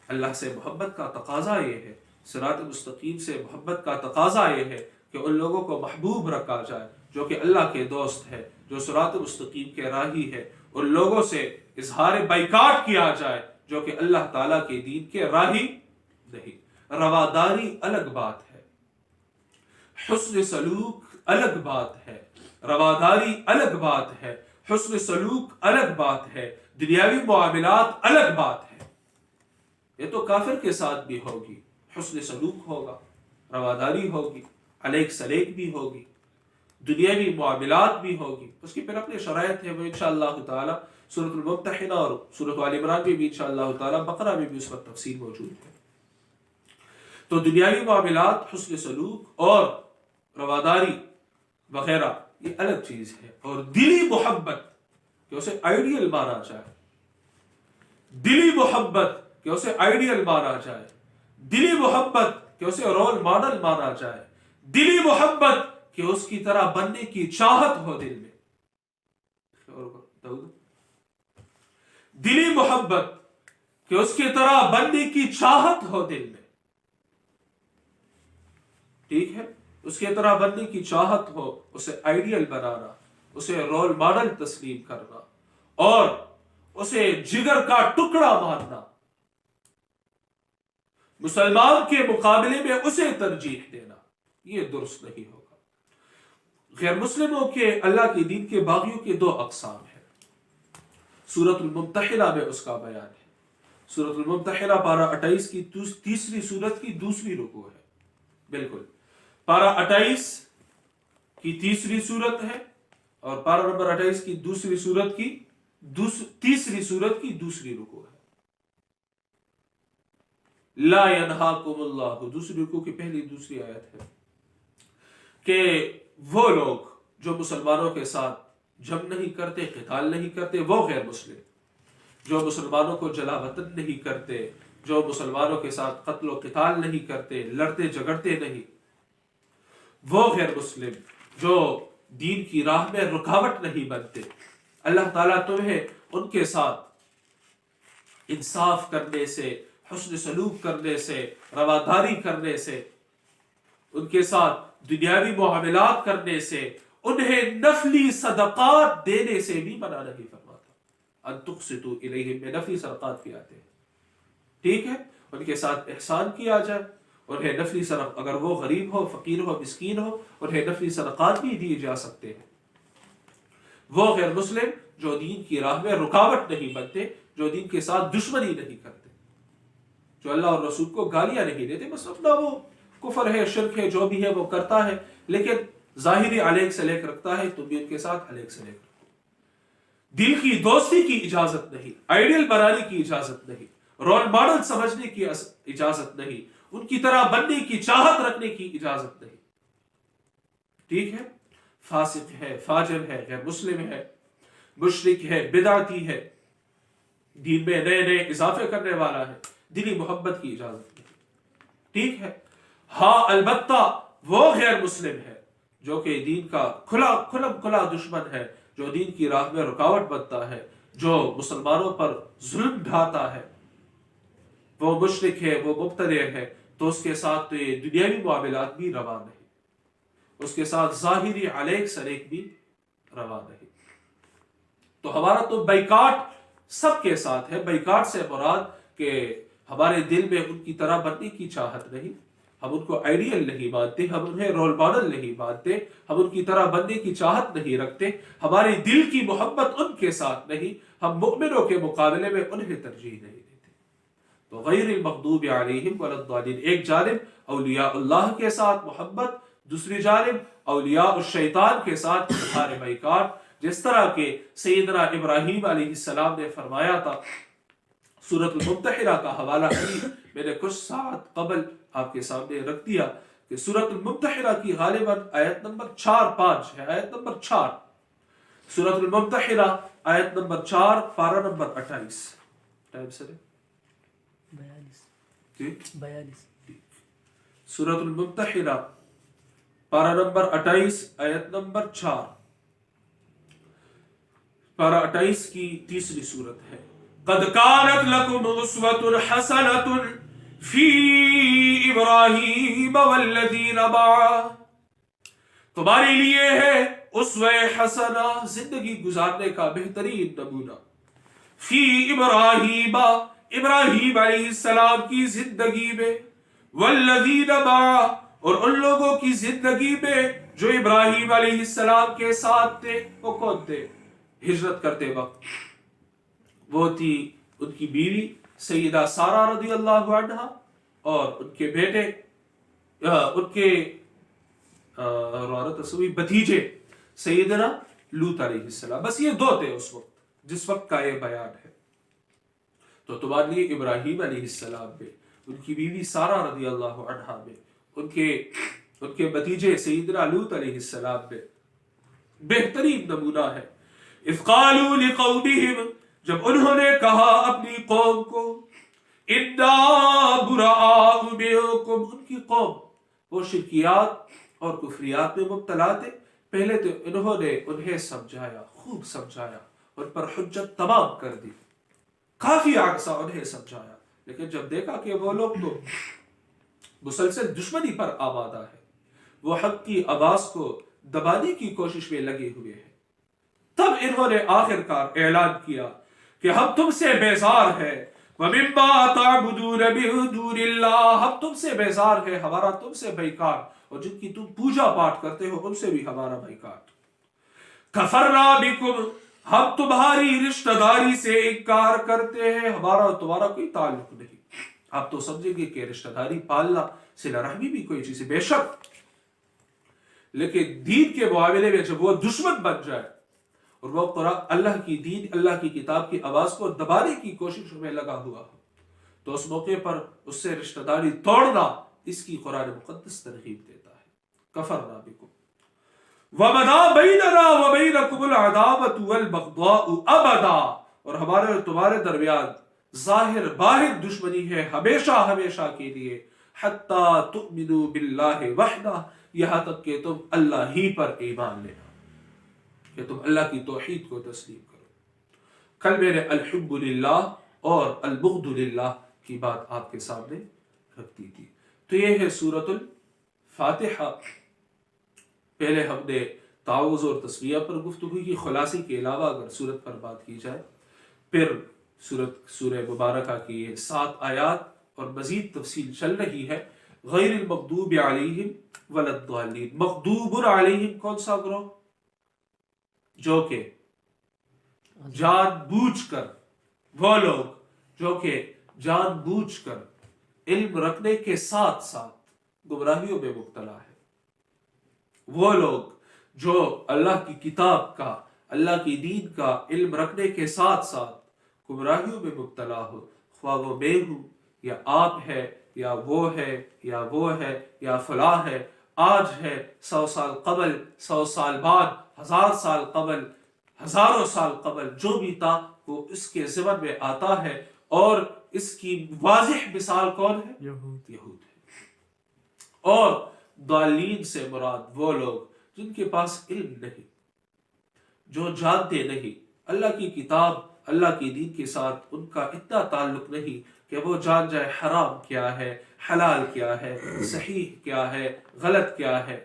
اللہ سے محبت کا تقاضا یہ ہے، صراط مستقیم سے محبت کا تقاضا یہ ہے کہ ان لوگوں کو محبوب رکھا جائے جو کہ اللہ کے دوست ہے، جو صراط مستقیم کے راہی ہے۔ ان لوگوں سے اظہار بائیکاٹ کیا جائے جو کہ اللہ تعالیٰ کے دین کے راہی نہیں۔ رواداری الگ بات ہے، حسن سلوک الگ بات ہے، رواداری الگ بات ہے، حسن سلوک الگ بات ہے، دنیاوی معاملات الگ بات ہے۔ یہ تو کافر کے ساتھ بھی ہوگی، حسن سلوک ہوگا، رواداری ہوگی، علیک سلیک بھی ہوگی، دنیاوی معاملات بھی ہوگی، اس کی پھر اپنے شرائط ہیں، وہ انشاءاللہ تعالی سورۃ الممتحنہ اور سورۃ آل عمران میں بھی انشاءاللہ تعالی، بقرہ میں بھی اس پر تفصیل موجود ہے۔ تو دنیاوی معاملات، حسن سلوک اور رواداری وغیرہ یہ الگ چیز ہے، اور دلی محبت کہ اسے آئیڈیل مانا جائے، دلی محبت کہ اسے آئیڈیل مانا جائے، دلی محبت کہ اسے رول ماڈل مانا جائے، دلی محبت کہ اس کی طرح بننے کی چاہت ہو دل میں، دلی محبت کہ اس کی طرح بننے کی چاہت ہو دل میں، ٹھیک ہے، اس کی طرح بننے کی چاہت ہو، اسے آئیڈیل بنانا، اسے رول ماڈل تسلیم کرنا اور اسے جگر کا ٹکڑا ماننا، مسلمان کے مقابلے میں اسے ترجیح دینا، یہ درست نہیں ہوگا۔ غیر مسلموں کے اللہ کے دین کے باغیوں کے دو اقسام ہیں، سورۃ الممتحنہ میں اس کا بیان ہے۔ سورۃ الممتحنہ پارہ 28 کی تیسری سورت کی دوسری رکوع ہے، بالکل پارہ 28 کی تیسری سورت ہے اور پارہ نمبر 28 کی دوسری سورت کی تیسری سورت کی دوسری رکوع ہے۔ لا ینہاکم اللہ، دوسری رکوع کی پہلی دوسری آیت ہے کہ وہ لوگ جو مسلمانوں کے ساتھ جنگ نہیں کرتے، قتال نہیں کرتے، وہ غیر مسلم، جو مسلمانوں کو جلا وطن نہیں کرتے، جو مسلمانوں کے ساتھ قتل و قتال نہیں کرتے، لڑتے جھگڑتے نہیں، وہ غیر مسلم جو دین کی راہ میں رکاوٹ نہیں بنتے، اللہ تعالیٰ تمہیں ان کے ساتھ انصاف کرنے سے، حسن سلوک کرنے سے، رواداری کرنے سے، ان کے ساتھ دنیاوی معاملات کرنے سے، انہیں نفلی صدقات دینے سے بھی منع نہیں فرماتا۔ ان تقسطوا الیہم میں نفلی صدقات بھی آتے ہیں، ٹھیک ہے، ان کے ساتھ احسان کیا جائے، انہیں نفلی صدقات، اگر وہ غریب ہو، فقیر ہو، مسکین ہو، انہیں نفلی صدقات بھی دیے جا سکتے ہیں۔ وہ غیر مسلم جو دین کی راہ میں رکاوٹ نہیں بنتے، جو دین کے ساتھ دشمنی نہیں کرتے، جو اللہ اور رسول کو گالیاں نہیں دیتے، بس اپنا وہ کفر ہے، شرک ہے، جو بھی ہے وہ کرتا ہے، لیکن ظاہری علیق سلیق رکھتا ہے، تم بھی ان کے ساتھ علیق سلیق رکھو۔ دل کی دوستی کی اجازت نہیں، آئیڈیل بنانے کی اجازت نہیں، رول ماڈل سمجھنے کی اجازت نہیں، ان کی طرح بننے کی چاہت رکھنے کی اجازت نہیں، ٹھیک ہے، فاسق ہے، فاجر ہے، غیر مسلم ہے، مشرک ہے، بدعتی ہے، دین میں نئے نئے اضافے کرنے والا ہے، دلی محبت کی اجازت نہیں، ٹھیک ہے۔ ہاں البتہ وہ غیر مسلم ہے جو کہ دین کا کھلا دشمن ہے، جو دین کی راہ میں رکاوٹ بنتا ہے، جو مسلمانوں پر ظلم ڈھاتا ہے، وہ مشرک ہے، وہ مبتدع ہے، تو اس کے ساتھ تو یہ دنیاوی معاملات بھی روا نہیں، اس کے ساتھ ظاہری علیق سلیق بھی روا نہیں۔ تو ہمارا تو بائیکاٹ سب کے ساتھ ہے۔ بائیکاٹ سے مراد کہ ہمارے دل میں ان کی طرح بننے کی چاہت نہیں، ہم ان کو آئیڈیل نہیں مانتے، ہم انہیں رول ماڈل نہیں مانتے، ہم ان کی طرح بننے کی چاہت نہیں رکھتے، ہماری دل کی محبت ان کے ساتھ نہیں، ہم مؤمنوں کے مقابلے میں انہیں ترجیح نہیں دیتے۔ تو غیر المغضوب علیہم ولا الضالین، ایک جانب اولیاء اللہ کے ساتھ محبت، دوسری جانب اولیاء الشیطان کے ساتھ اظہار بائیکاٹ، جس طرح کہ سیدنا ابراہیم علیہ السلام نے فرمایا تھا۔ سورۃ الممتحنہ کا حوالہ میں نے کچھ ساعت قبل آپ کے سامنے رکھ دیا کہ سورۃ الممتحنہ کی غالباً آیت نمبر 4-5 ہے، آیت نمبر 4، سورۃ الممتحنہ آیت نمبر 4 پارہ نمبر 28، ٹائم سر 42، سورۃ الممتحنہ پارہ نمبر 28 آیت نمبر 4، پارہ 28 کی تیسری سورت ہے۔ قد كانت لكم أسوة حسنة في إبراهيم والذين معه، تمہارے لیے ہے اسوہ حسنہ، زندگی گزارنے کا بہترین نمونہ، فی ابراہیم، ابراہیم علیہ السلام کی زندگی میں، والذین معه، اور ان لوگوں کی زندگی میں جو ابراہیم علیہ السلام کے ساتھ تھے۔ وہ کون تھے؟ ہجرت کرتے وقت وہ تھی ان کی بیوی سیدہ سارہ رضی اللہ عنہا اور ان کے بیٹے، ان کے بھتیجے سیدنا لوط علیہ السلام، بس یہ دو تھے اس وقت جس وقت کا یہ بیان ہے۔ تو تمہارے لیے ابراہیم علیہ السلام میں، ان کی بیوی سارہ رضی اللہ عنہا میں، ان کے بھتیجے سیدنا لوط علیہ السلام میں بہترین نمونہ ہے۔ اذ قالوا لقومهم، جب انہوں نے کہا اپنی قوم کو، انا براء منکم، ان کی قوم وہ شرکیات اور کفریات میں مبتلا تھے، پہلے تو انہوں نے انہیں سمجھایا، خوب سمجھایا، ان پر حجت تمام کر دی، کافی عرصہ انہیں سمجھایا، لیکن جب دیکھا کہ وہ لوگ تو مسلسل دشمنی پر آمادہ ہے، وہ حق کی آواز کو دبانے کی کوشش میں لگے ہوئے ہیں، تب انہوں نے آخر کار اعلان کیا کہ ہم تم سے بیزار ہیں، وَمِمَّا تَعْبُدُونَ مِن دُونِ اللَّهِ، ہم تم سے بیزار ہیں، ہمارا تم سے بیکار، اور جن کی تم پوجا پاٹ کرتے ہو ان سے بھی ہمارا بیکار۔ کفرنا بکم، ہم تمہاری رشتہ داری سے انکار کرتے ہیں، ہمارا اور تمہارا کوئی تعلق نہیں۔ آپ تو سمجھیں گے کہ رشتہ داری پالنا، صلہ رحمی بھی کوئی چیز ہے، بے شک، لیکن دین کے معاملے میں جب وہ دشمن بن جائے اور وہ قرآن، اللہ کی دین، اللہ کی کتاب کی آواز کو دبانے کی کوشش میں لگا ہوا ہو، تو اس موقع پر اس سے رشتہ داری توڑنا، اس کی قرآن مقدس ترغیب دیتا ہے۔ کفرنا بکم وَبَدَا بَيْنَنَا وَبَيْنَكُمُ الْعَدَاوَةُ وَالْبَغْضَاءُ أَبَدًا، اور ہمارے اور تمہارے درمیان ظاہر باہر دشمنی ہے ہمیشہ ہمیشہ کے لیے، حَتَّى تُؤْمِنُوا بِاللَّهِ وَحْدَهُ، یہاں تک کہ تم اللہ ہی پر ایمان لے آؤ، کہ تم اللہ کی توحید کو تسلیم کرو۔ کل میں نے الحب للہ اور البغض للہ کی بات آپ کے سامنے رکھ دی تھی۔ تو یہ ہے سورۃ الفاتحہ۔ پہلے ہم نے تعوذ اور تسمیہ پر گفتگو کی، خلاصے کے علاوہ اگر سورت پر بات کی جائے، پھر سورہ مبارکہ کی یہ 7 آیات اور مزید تفصیل چل رہی ہے۔ غیر المغضوب علیہم ولا الضالین، مغضوب علیہم کون سا گروہ؟ جو کہ جان بوجھ کر، وہ لوگ جو کہ جان بوجھ کر علم رکھنے کے ساتھ ساتھ گمراہیوں میں مبتلا ہے، وہ لوگ جو اللہ کی کتاب کا، اللہ کی دین کا علم رکھنے کے ساتھ ساتھ گمراہیوں میں مبتلا ہو، خواہ وہ میں ہوں یا آپ ہے یا وہ ہے یا وہ ہے یا فلاں ہے، آج ہے 100 سال قبل، 100 سال بعد، 1000 سال قبل، ہزاروں سال قبل، جو بھی تھا وہ اس کے ضمن میں آتا ہے، اور اس کی واضح مثال کون ہے؟ یہود ہے۔ اور ضالین سے مراد وہ لوگ جن کے پاس علم نہیں، جو جانتے نہیں، اللہ کی کتاب، اللہ کی دین کے ساتھ ان کا اتنا تعلق نہیں کہ وہ جان جائے حرام کیا ہے، حلال کیا ہے، صحیح کیا ہے، غلط کیا ہے،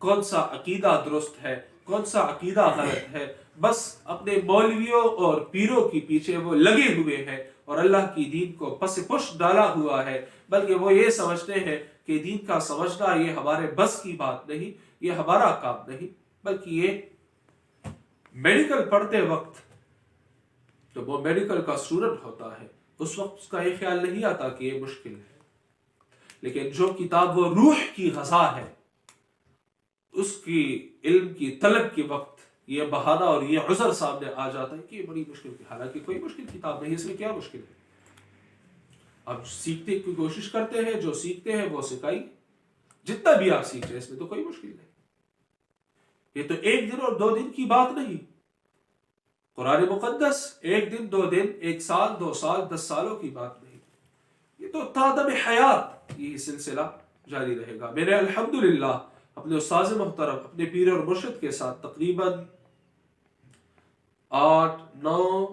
کون سا عقیدہ درست ہے، کون سا عقیدہ غلط ہے، بس اپنے مولویوں اور پیروں کے پیچھے وہ لگے ہوئے ہیں اور اللہ کی دین کو پس پش ڈالا ہوا ہے، بلکہ وہ یہ سمجھتے ہیں کہ دین کا سمجھنا یہ ہمارے بس کی بات نہیں، یہ ہمارا کام نہیں، بلکہ یہ میڈیکل پڑھتے وقت جب وہ میڈیکل کا اسٹوڈنٹ ہوتا ہے اس وقت اس کا یہ خیال نہیں آتا کہ یہ مشکل ہے، لیکن جو کتاب وہ روح کی غذا ہے، اس کی علم کی طلب کے وقت یہ بہانہ اور یہ عذر سامنے آ جاتا ہے کہ یہ بڑی مشکل ہے، حالانکہ کوئی مشکل کتاب نہیں، اس میں کیا مشکل ہے؟ آپ سیکھنے کی کوشش کرتے ہیں، جو سیکھتے ہیں وہ سکھائی، جتنا بھی آپ سیکھ رہے اس میں تو کوئی مشکل نہیں، یہ تو 1 دن اور 2 دن کی بات نہیں، قرآن مقدس 1 دن 2 دن 1 سال 2 سال 10 سالوں کی بات نہیں، یہ تو تادم حیات یہ سلسلہ جاری رہے گا۔ میرے الحمدللہ اپنے استاذ محترم، اپنے پیر اور مرشد کے ساتھ تقریباً 8 9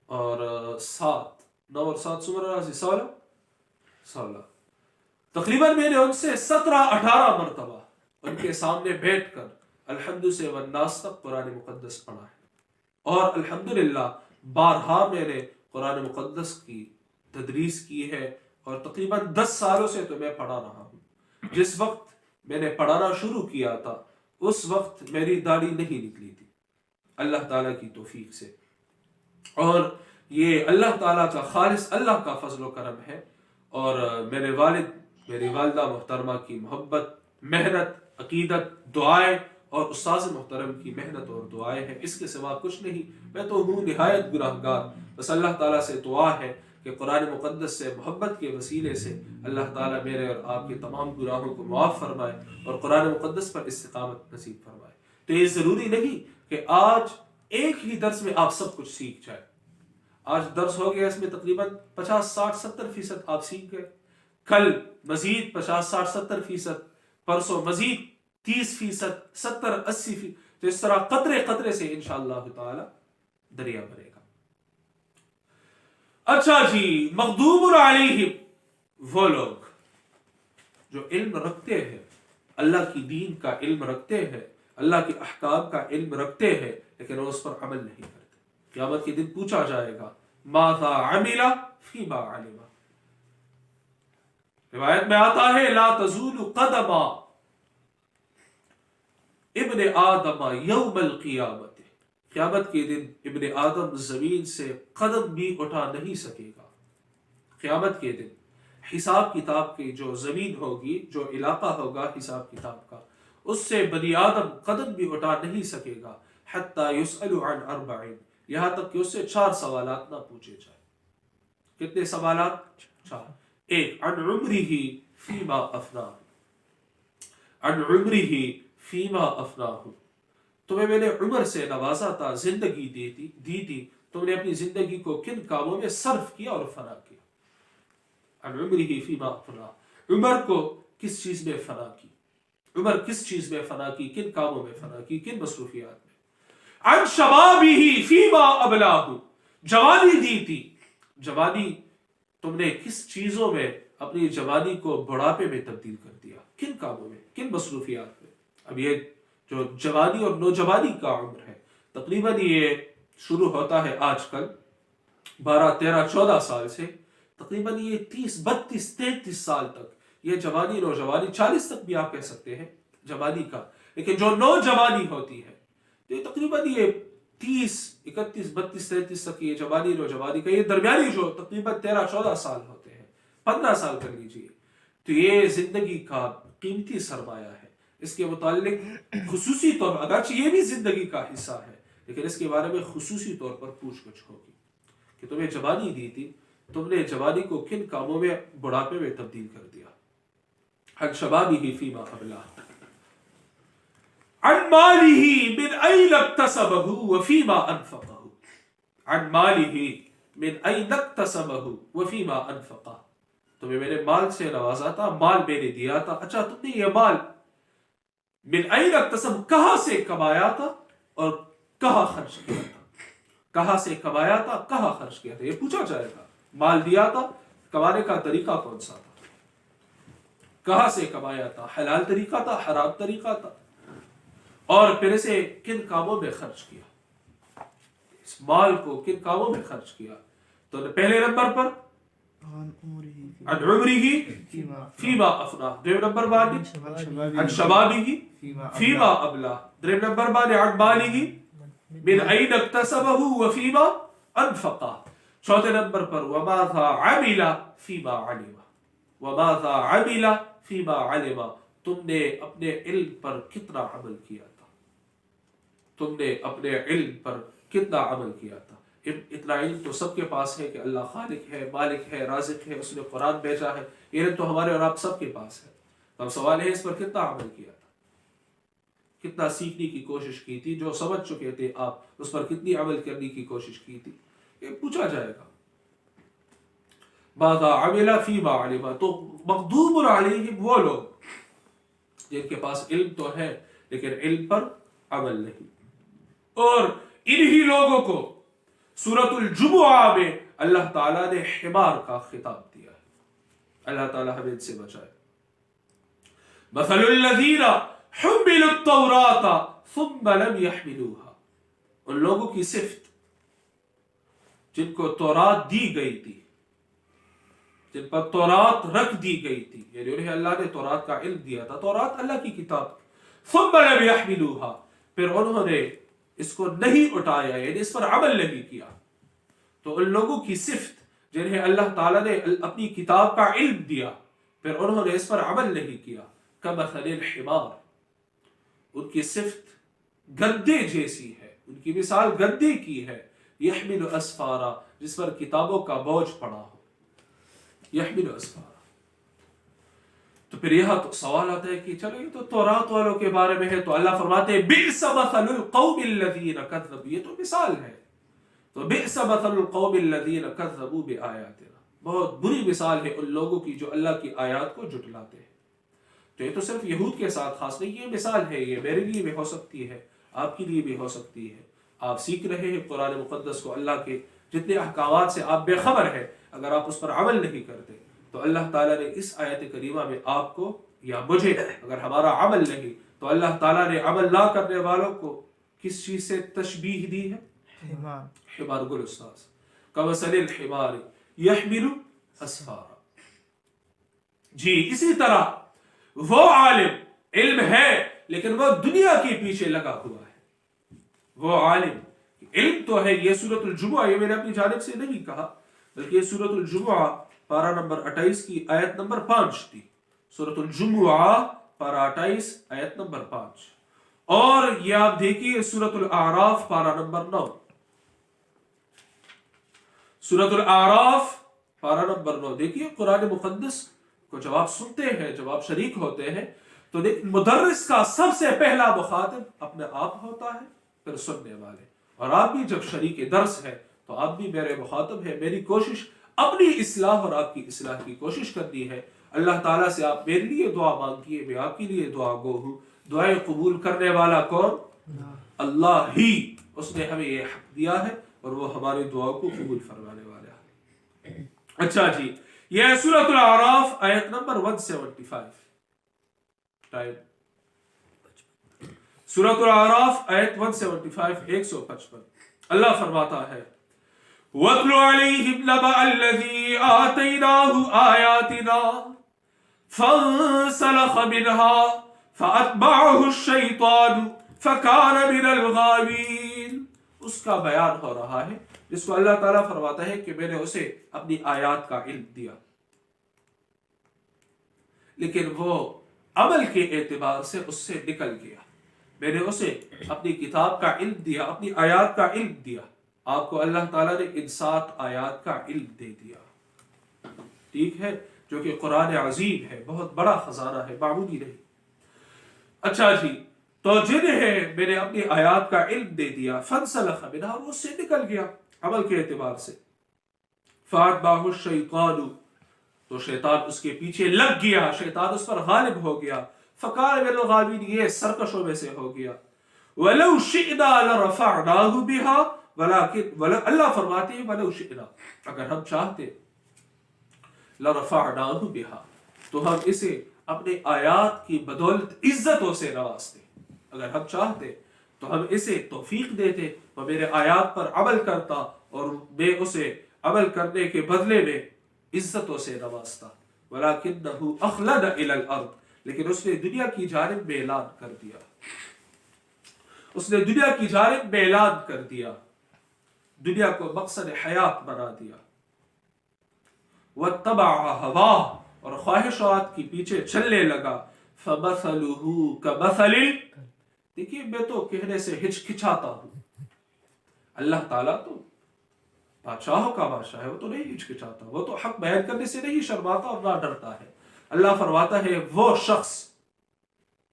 اور 7 9 اور 7 16 تقریباً میں نے ان سے 17-18 مرتبہ ان کے سامنے بیٹھ کر الحمد سے والناس تک قرآن مقدس پڑھا ہے، اور الحمدللہ بارہا میں نے قرآن مقدس کی تدریس کی ہے، اور تقریباً 10 سالوں سے تو میں پڑھا رہا ہوں۔ جس وقت میں نے پڑھانا شروع کیا تھا اس وقت میری داڑھی نہیں نکلی تھی، اللہ تعالیٰ کی توفیق سے، اور یہ اللہ تعالیٰ کا خالص اللہ کا فضل و کرم ہے، اور میرے والد میری والدہ محترمہ کی محبت، محنت، عقیدت، دعائیں، اور استاذ محترم کی محنت اور دعائیں ہیں، اس کے سوا کچھ نہیں۔ میں تو ہوں نہایت گناہگار، بس اللہ تعالیٰ سے دعا ہے کہ قرآن مقدس سے محبت کے وسیلے سے اللہ تعالیٰ میرے اور آپ کے تمام گناہوں کو معاف فرمائے اور قرآن مقدس پر استقامت نصیب فرمائے۔ تو یہ ضروری نہیں کہ آج ایک ہی درس میں آپ سب کچھ سیکھ جائیں. آج درس ہو گیا، اس میں تقریباً 50-60-70% آپ سیکھ گئے. کل مزید 50-60-70%، پرسوں مزید 30%، 70-80%. تو اس طرح قطرے قطرے سے انشاءاللہ تعالی دریا بھرے گا. اچھا جی، مغضوب علیہم وہ لوگ جو علم رکھتے ہیں، اللہ کی دین کا علم رکھتے ہیں، اللہ کے احکام کا علم رکھتے ہیں، لیکن وہ اس پر عمل نہیں کرتے. قیامت کے دن پوچھا جائے گا ماذا عمل فیما علم. روایت میں آتا ہے لا تزول قدم ابن آدم یوم القیامت. قیامت کے دن ابن آدم زمین سے قدم بھی اٹھا نہیں سکے گا. قیامت کے دن حساب کتاب کی جو زمین ہوگی، جو علاقہ ہوگا حساب کتاب کا، اس سے بنی آدم قدم بھی اٹھا نہیں سکے گا. حتی یسأل عن 4، یہاں تک کہ اس سے 4 سوالات نہ پوچھے جائیں. کتنے سوالات؟ 4. ایک، عن عمرہ فیما افناہ. عن عمرہ فیما افناہ، تمہیں میں نے عمر سے نوازا تھا، زندگی دی تھی، تم نے اپنی زندگی کو کن کاموں میں صرف کیا اور فنا کیا. عن عمرہ فیما افناہ، عمر کو کس چیز میں فنا کی، عمر کس چیز میں فنا کی، کن کاموں میں فنا کی، کن مصروفیات میں. عن شبابہ فیما ابلاہ، جوانی دی تھی، جوانی تم نے کس چیزوں میں اپنی جوانی کو بڑھاپے میں تبدیل کر دیا، کن کاموں میں، کن مصروفیات میں. اب یہ جو جوانی اور نوجوانی کا عمر ہے، تقریباً یہ شروع ہوتا ہے آج کل 12 13 14 سال سے، تقریباً یہ 30 32 33 سال تک یہ جوانی نوجوانی، 40 تک بھی آپ کہہ سکتے ہیں جوانی کا. لیکن جو نوجوانی ہوتی ہے یہ تقریباً یہ 30 31 32 33 تک یہ جوانی نوجوانی کا، یہ درمیانی جو تقریباً 13 14 سال ہوتے ہیں، 15 سال کر لیجئے، تو یہ زندگی کا قیمتی سرمایہ ہے. اس کے متعلق خصوصی طور پر، اگرچہ یہ بھی زندگی کا حصہ ہے، لیکن اس کے بارے میں خصوصی طور پر پوچھ گچھ ہوگی کہ تمہیں جوانی دی تھی، تم نے جوانی کو کن کاموں میں بڑھاپے میں تبدیل کر دیا. عن شبابہ فیما ابلاہ، عن مالہ من این اکتسبہ وفیما انفقہ. عن مالہ من این اکتسبہ وفیما انفقہ، تمہیں میں نے مال سے نوازا تھا، مال میں نے دیا تھا. اچھا، تم نے یہ مال من این اکتسب، کہاں سے کمایا تھا اور کہاں خرچ کیا تھا، کہاں سے کمایا تھا، کہاں خرچ کیا تھا. یہ پوچھا جائے گا. مال دیا تھا، کمانے کا طریقہ کون سا تھا، کہاں سے کمایا تھا، حلال طریقہ تھا، حرام طریقہ تھا، اور پھر اسے کن کاموں میں خرچ کیا، اس مال کو کن کاموں میں خرچ کیا. تو پہلے نمبر پر عن عمرہ فیما افناہ، دویم نمبر باندې عن شبابہ فیما ابلاہ، دریم نمبر باندې عن مالہ من این اکتسبہ وفیما انفقہ، چوتھے نمبر پر وماذا عمل فیما علم. وماذا عمل فیما علم، تم نے اپنے علم پر کتنا عمل کیا تھا، تم نے اپنے علم پر کتنا عمل کیا تھا. اتنا علم تو سب کے پاس ہے کہ اللہ خالق ہے، مالک ہے، رازق ہے، اس نے قرآن بھیجا ہے. یہ علم تو ہمارے اور آپ سب کے پاس ہے. تو اب سوال ہے اس پر کتنا عمل کیا تھا، کتنا سیکھنے کی کوشش کی تھی، جو سمجھ چکے تھے آپ اس پر کتنی عمل کرنے کی کوشش کی تھی. یہ پوچھا جائے گا. ماذا عمل فیما علم، تو مغضوب علیہم وہ لوگ جن کے پاس علم تو ہے لیکن علم پر عمل نہیں. اور انہی لوگوں کو سورۃ الجمعہ میں اللہ تعالیٰ نے حمار کا خطاب دیا ہے. اللہ تعالیٰ ہمیں ان سے بچائے. مثل الذین حملوا التوراۃ ثم لم یحملوها، ان لوگوں کی صفت جن کو تورات دی گئی تھی، جن پر تورات رکھ دی گئی تھی، یعنی انہیں اللہ نے تورات کا علم دیا تھا، تورات اللہ کی کتاب، ثم لم یحملوها، پھر انہوں نے اس کو نہیں اٹھایا، یعنی اس پر عمل نہیں کیا. تو ان لوگوں کی صفت جنہیں اللہ تعالیٰ نے اپنی کتاب کا علم دیا پھر انہوں نے اس پر عمل نہیں کیا، کمثل الحمار، ان کی صفت گدے جیسی ہے، ان کی مثال گدے کی ہے. یحمل اسفارا، جس پر کتابوں کا بوجھ پڑا ہو، یحمل اسفارا. تو پھر یہاں تو سوال آتا ہے کہ چلو یہ تو تورات والوں کے بارے میں ہے، تو اللہ فرماتے ہیں بئس مثل القوم الذین کذبوا، یہ تو مثال ہے، تو بئس مثل القوم الذین کذبوا بآیاتنا، بہت بری مثال ہے ان لوگوں کی جو اللہ کی آیات کو جھٹلاتے ہیں۔ تو یہ تو صرف یہود کے ساتھ خاص نہیں، یہ مثال ہے، یہ میرے لیے بھی ہو سکتی ہے، آپ کے لیے بھی ہو سکتی ہے۔ آپ سیکھ رہے ہیں قرآن مقدس کو، اللہ کے جتنے احکامات سے آپ بے خبر ہیں، اگر آپ اس پر عمل نہیں کرتے تو اللہ تعالیٰ نے اس آیت کریمہ میں آپ کو یا مجھے، اگر ہمارا عمل نہیں تو اللہ تعالیٰ نے عمل نہ کرنے والوں کو کس چیز سے تشبیہ دی ہے؟ حمار گل استاذ کمثل الحمار یحمل اسفارا۔ جی اسی طرح وہ عالم علم ہے لیکن وہ دنیا کے پیچھے لگا ہوا ہے، وہ عالم علم تو ہے۔ یہ سورۃ الجمعہ، یہ میں نے اپنی جانب سے نہیں کہا بلکہ یہ سورۃ الجمعہ پارہ نمبر 28 کی آیت نمبر 5 تھی، سورۃ الجمعہ پارہ 28 آیت نمبر 5۔ اور یہ آپ دیکھیے سورۃ الاعراف پارہ نمبر 9، سورۃ الاعراف پارہ نمبر 9 دیکھیے۔ قرآن مقدس کو جب آپ سنتے ہیں، جب آپ شریک ہوتے ہیں تو دیکھ مدرس کا سب سے پہلا مخاطب اپنے آپ ہوتا ہے، پھر سننے والے، اور آپ بھی جب شریک درس ہے تو آپ بھی میرے مخاطب ہیں۔ میری کوشش اپنی اصلاح اور آپ کی اصلاح کی کوشش کرنی ہے۔ اللہ تعالیٰ سے آپ میرے لیے دعا مانگیے، میں آپ کے لیے دعا گو ہوں۔ دعائیں قبول کرنے والا کون؟ اللہ ہی، اس نے ہمیں یہ حق دیا ہے اور وہ ہماری دعا کو قبول فرمانے والا ہے۔ اچھا جی، یہ ہے سورۃ الاعراف آیت نمبر 175۔ ٹائم سورۃ الاعراف آیت 175، 155۔ اللہ فرماتا ہے وَاتْلُ عَلَيْهِمْ نَبَأَ الَّذِي آتَيْنَاهُ آيَاتِنَا فَانسَلَخَ مِنْهَا فَأَتْبَعَهُ الشَّيْطَانُ فَكَانَ مِنَ الْغَاوِينَ۔ اس کا بیان ہو رہا ہے جس کو اللہ تعالیٰ فرماتا ہے کہ میں نے اسے اپنی آیات کا علم دیا، لیکن وہ عمل کے اعتبار سے اس سے نکل گیا۔ میں نے اسے اپنی کتاب کا علم دیا، اپنی آیات کا علم دیا۔ آپ کو اللہ تعالیٰ نے ان 7 آیات کا علم دے دیا، ٹھیک ہے، جو کہ قرآن عظیم ہے، بہت بڑا خزانہ ہے، معمولی نہیں۔ اچھا جی، تو جنہیں میں نے اپنی آیات کا علم دے دیا، فَانْسَلَخَ مِنْهَا، وہ اس سے نکل گیا عمل کے اعتبار سے۔ فَأَتْبَعَهُ الشَّيْطَانُ، تو شیطان اس کے پیچھے لگ گیا، شیطان اس پر غالب ہو گیا۔ فَكَانَ مِنَ الْغَاوِينَ، یہ سرکشوں میں سے ہو گیا۔ وَلَوْ شِئْنَا لَرَفَعْنَاهُ بِهَا، اللہ فرماتے ہیں وَلَوْ شِئْنَا، اگر ہم چاہتے، لَرَفَعْنَاهُ بِهَا، تو ہم اسے اپنے آیات کی بدولت عزتوں سے نوازتے۔ اگر ہم چاہتے تو ہم اسے توفیق دیتے، وہ میرے آیات پر عمل کرتا اور میں اسے عمل کرنے کے بدلے میں عزتوں سے نوازتا۔ وَلَكِنَّهُ أَخْلَدَ إِلَى الْأَرْضِ، لیکن اس نے دنیا کی جانب میں اعلان کر دیا، اس نے دنیا کی جانب میں اعلان کر دیا، دنیا کو مقصد حیات بنا دیا۔ وَاتَّبَعَ هَوَاهُ، اور خواہشات کی پیچھے چلنے لگا۔ فَمَثَلُهُ كَمَثَلِ، دیکھیے میں تو کہنے سے ہچکچاتا ہوں، اللہ تعالیٰ تو بادشاہوں کا بادشاہ ہے، وہ تو نہیں ہچکچاتا، وہ تو حق بیان کرنے سے نہیں شرماتا اور نہ ڈرتا ہے۔ اللہ فرماتا ہے وہ شخص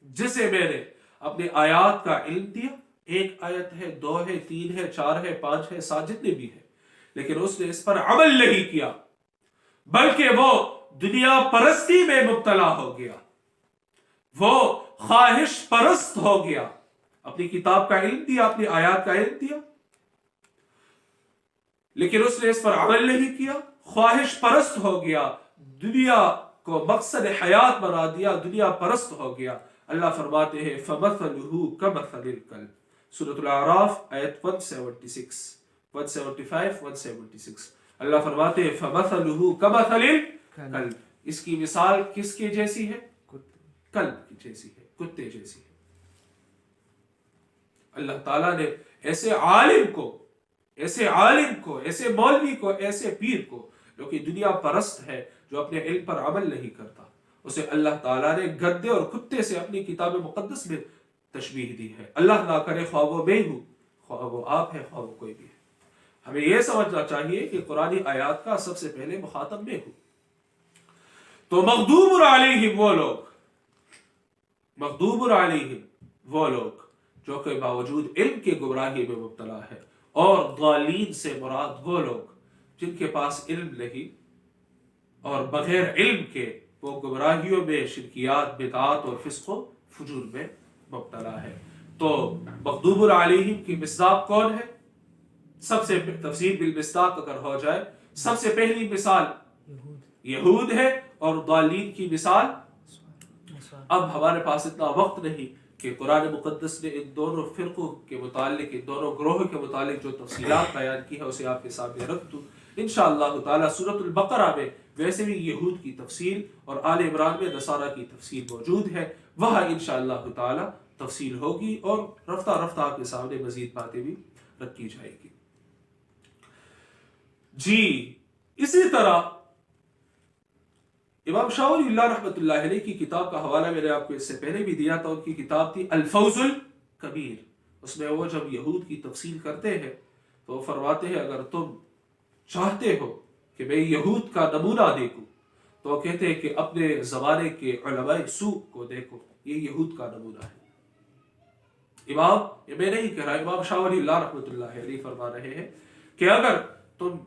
جسے میں نے اپنے آیات کا علم دیا، ایک آیت ہے، 2 ہے، 3 ہے، 4 ہے، 5 ہے، 7 جتنے بھی ہے، لیکن اس نے اس پر عمل نہیں کیا، بلکہ وہ دنیا پرستی میں مبتلا ہو گیا، وہ خواہش پرست ہو گیا۔ اپنی کتاب کا علم دیا، اپنی آیات کا علم دیا، لیکن اس نے اس پر عمل نہیں کیا، خواہش پرست ہو گیا، دنیا کو مقصد حیات بنا دیا، دنیا پرست ہو گیا۔ اللہ فرماتے ہیں فَمَثَلُهُ كَمَثَلِ الْكَلْبِ، سورۃ الاعراف آیت 176، 175، 176۔ اللہ فرماتے ہیں فَمَثَلُهُ كَمَثَلِ الْكَلْبِ، اس کی مثال کس کے جیسی ہے؟ کلب کی جیسی ہے، کتے جیسی ہے۔ اللہ تعالیٰ نے ایسے عالم کو، ایسے مولوی کو، ایسے پیر کو جو کہ دنیا پرست ہے، جو اپنے علم پر عمل نہیں کرتا، اسے اللہ تعالیٰ نے گدے اور کتے سے اپنی کتاب مقدس میں تشبیہ دی ہے۔ اللہ نہ کرے خواہ وہ میں ہوں، خواہ وہ آپ ہے، خواہ وہ کوئی بھی ہے۔ ہمیں یہ سمجھنا چاہیے کہ قرآنی آیات کا سب سے پہلے مخاطب میں ہوں۔ تو مغضوب علیہم وہ لوگ جو کہ باوجود علم کے گمراہی میں مبتلا ہے، اور ضالین سے مراد وہ لوگ جن کے پاس علم نہیں اور بغیر علم کے وہ گمراہیوں میں، شرکیات، بدعات اور فسق و فجور میں مبتلا ہے۔ تو مغضوب علیہم کی مصداق کون ہے؟ سب سے تفسیر بالمصداق اگر ہو جائے، سب سے پہلی مثال یہود ہے، اور ضالین کی مثال۔ اب ہمارے پاس اتنا وقت نہیں کہ قرآن مقدس نے ان دونوں فرقوں کے متعلق، ان دونوں گروہوں کے متعلق جو تفصیلات بیان کی ہے اسے آپ کے سامنے رکھ دوں۔ انشاءاللہ تعالی سورۃ البقرہ میں ویسے بھی یہود کی تفصیل اور آل عمران میں نصارہ کی تفصیل موجود ہے، وہاں انشاءاللہ تعالی تفصیل ہوگی اور رفتہ رفتہ آپ کے سامنے مزید باتیں بھی رکھی جائے گی۔ جی اسی طرح امام شاہ ولی اللہ رحمۃ اللہ علیہ کی کتاب کا حوالہ میں نے آپ کو اس سے پہلے بھی دیا تھا، ان کی کتاب تھی الفوز الکبیر۔ اس میں وہ جب یہود کی تفصیل کرتے ہیں تو وہ فرماتے ہیں اگر تم چاہتے ہو کہ میں یہود کا نمونہ دیکھوں تو وہ کہتے ہیں کہ اپنے زمانے کے علماء سوء کو دیکھو، یہ یہود کا نمونہ ہے۔ امام، یہ میں نہیں کہہ رہا، امام شاہ ولی اللہ رحمۃ اللہ علیہ فرما رہے ہیں کہ اگر تم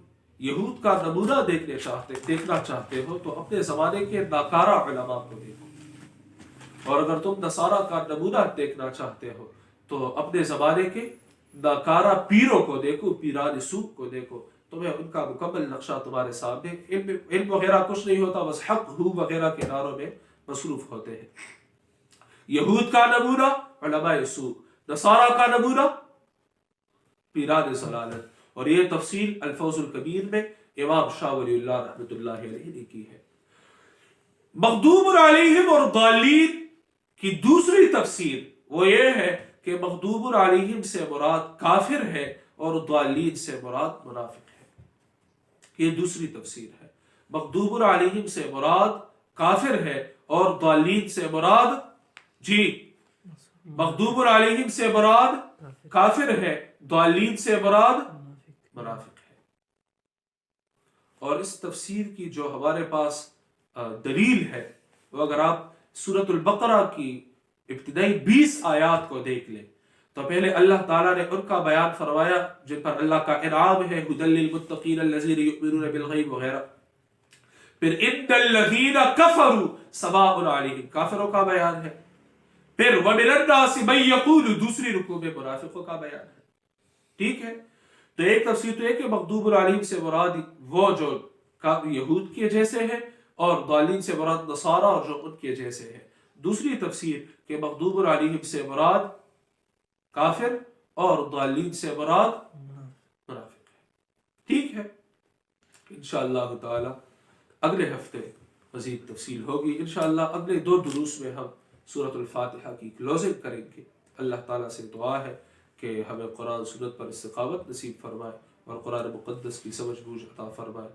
یہود کا نمونہ دیکھنا چاہتے ہو تو اپنے زمانے کے ناکارہ علماء کو دیکھو، اور اگر تم نصارہ کا نمونہ دیکھنا چاہتے ہو تو اپنے زمانے کے ناکارہ پیروں کو دیکھو، پیران سوء کو دیکھو، تمہیں ان کا مکمل نقشہ تمہارے سامنے۔ علم وغیرہ کچھ نہیں ہوتا، بس حق ہو وغیرہ کے نعروں میں مصروف ہوتے ہیں۔ یہود کا نمونہ علماء سوء، نصارہ کا نمونہ پیران ضلالت، اور یہ تفصیل الفوز الکبیر میں امام شاہ ولی اللہ رحمۃ اللہ علیہ نے کی ہے۔ مغضوب علیہم اور ضالین کی دوسری تفسیر وہ یہ ہے کہ مغضوب علیہم سے مراد کافر ہے اور ضالین سے مراد منافق ہے۔ یہ دوسری تفسیر ہے، مغضوب علیہم سے مراد کافر ہے اور ضالین سے مراد، جی مغضوب علیہم سے مراد کافر ہے، ضالین سے مراد منافق ہے۔ اور اس تفسیر کی جو ہمارے پاس دلیل ہے وہ اگر آپ سورۃ البقرہ کی ابتدائی 20 آیات کو دیکھ لیں تو پہلے اللہ تعالیٰ نے ان کا بیان فرمایا جن پر اللہ کا انعام ہے، ھدی للمتقین الذین یؤمنون بالغیب وغیرہ، پھر ان الذین کفروا سواء علیہم، کافروں کا بیان ہے، پھر ومن الناس من یقول، دوسری رکوع میں منافقوں کا بیان ہے۔ ٹھیک ہے، تو ایک تفسیر تو ہے کہ مغضوب علیہم سے مراد وہ جو یہود کے جیسے ہیں، اور ضالین سے مراد نصارہ اور جو ان کے جیسے ہیں۔ دوسری تفسیر کہ مغضوب علیہم سے مراد کافر اور ضالین سے مراد منافق ہے۔ ٹھیک ہے، انشاءاللہ تعالی اگلے ہفتے مزید تفصیل ہوگی۔ انشاءاللہ اگلے 2 دروس میں ہم سورۃ الفاتحہ کی کلوزنگ کریں گے۔ اللہ تعالیٰ سے دعا ہے کہ ہمیں قرآن سنت پر استقامت نصیب فرمائے اور قرآن مقدس کی سمجھ بوجھ عطا فرمائے۔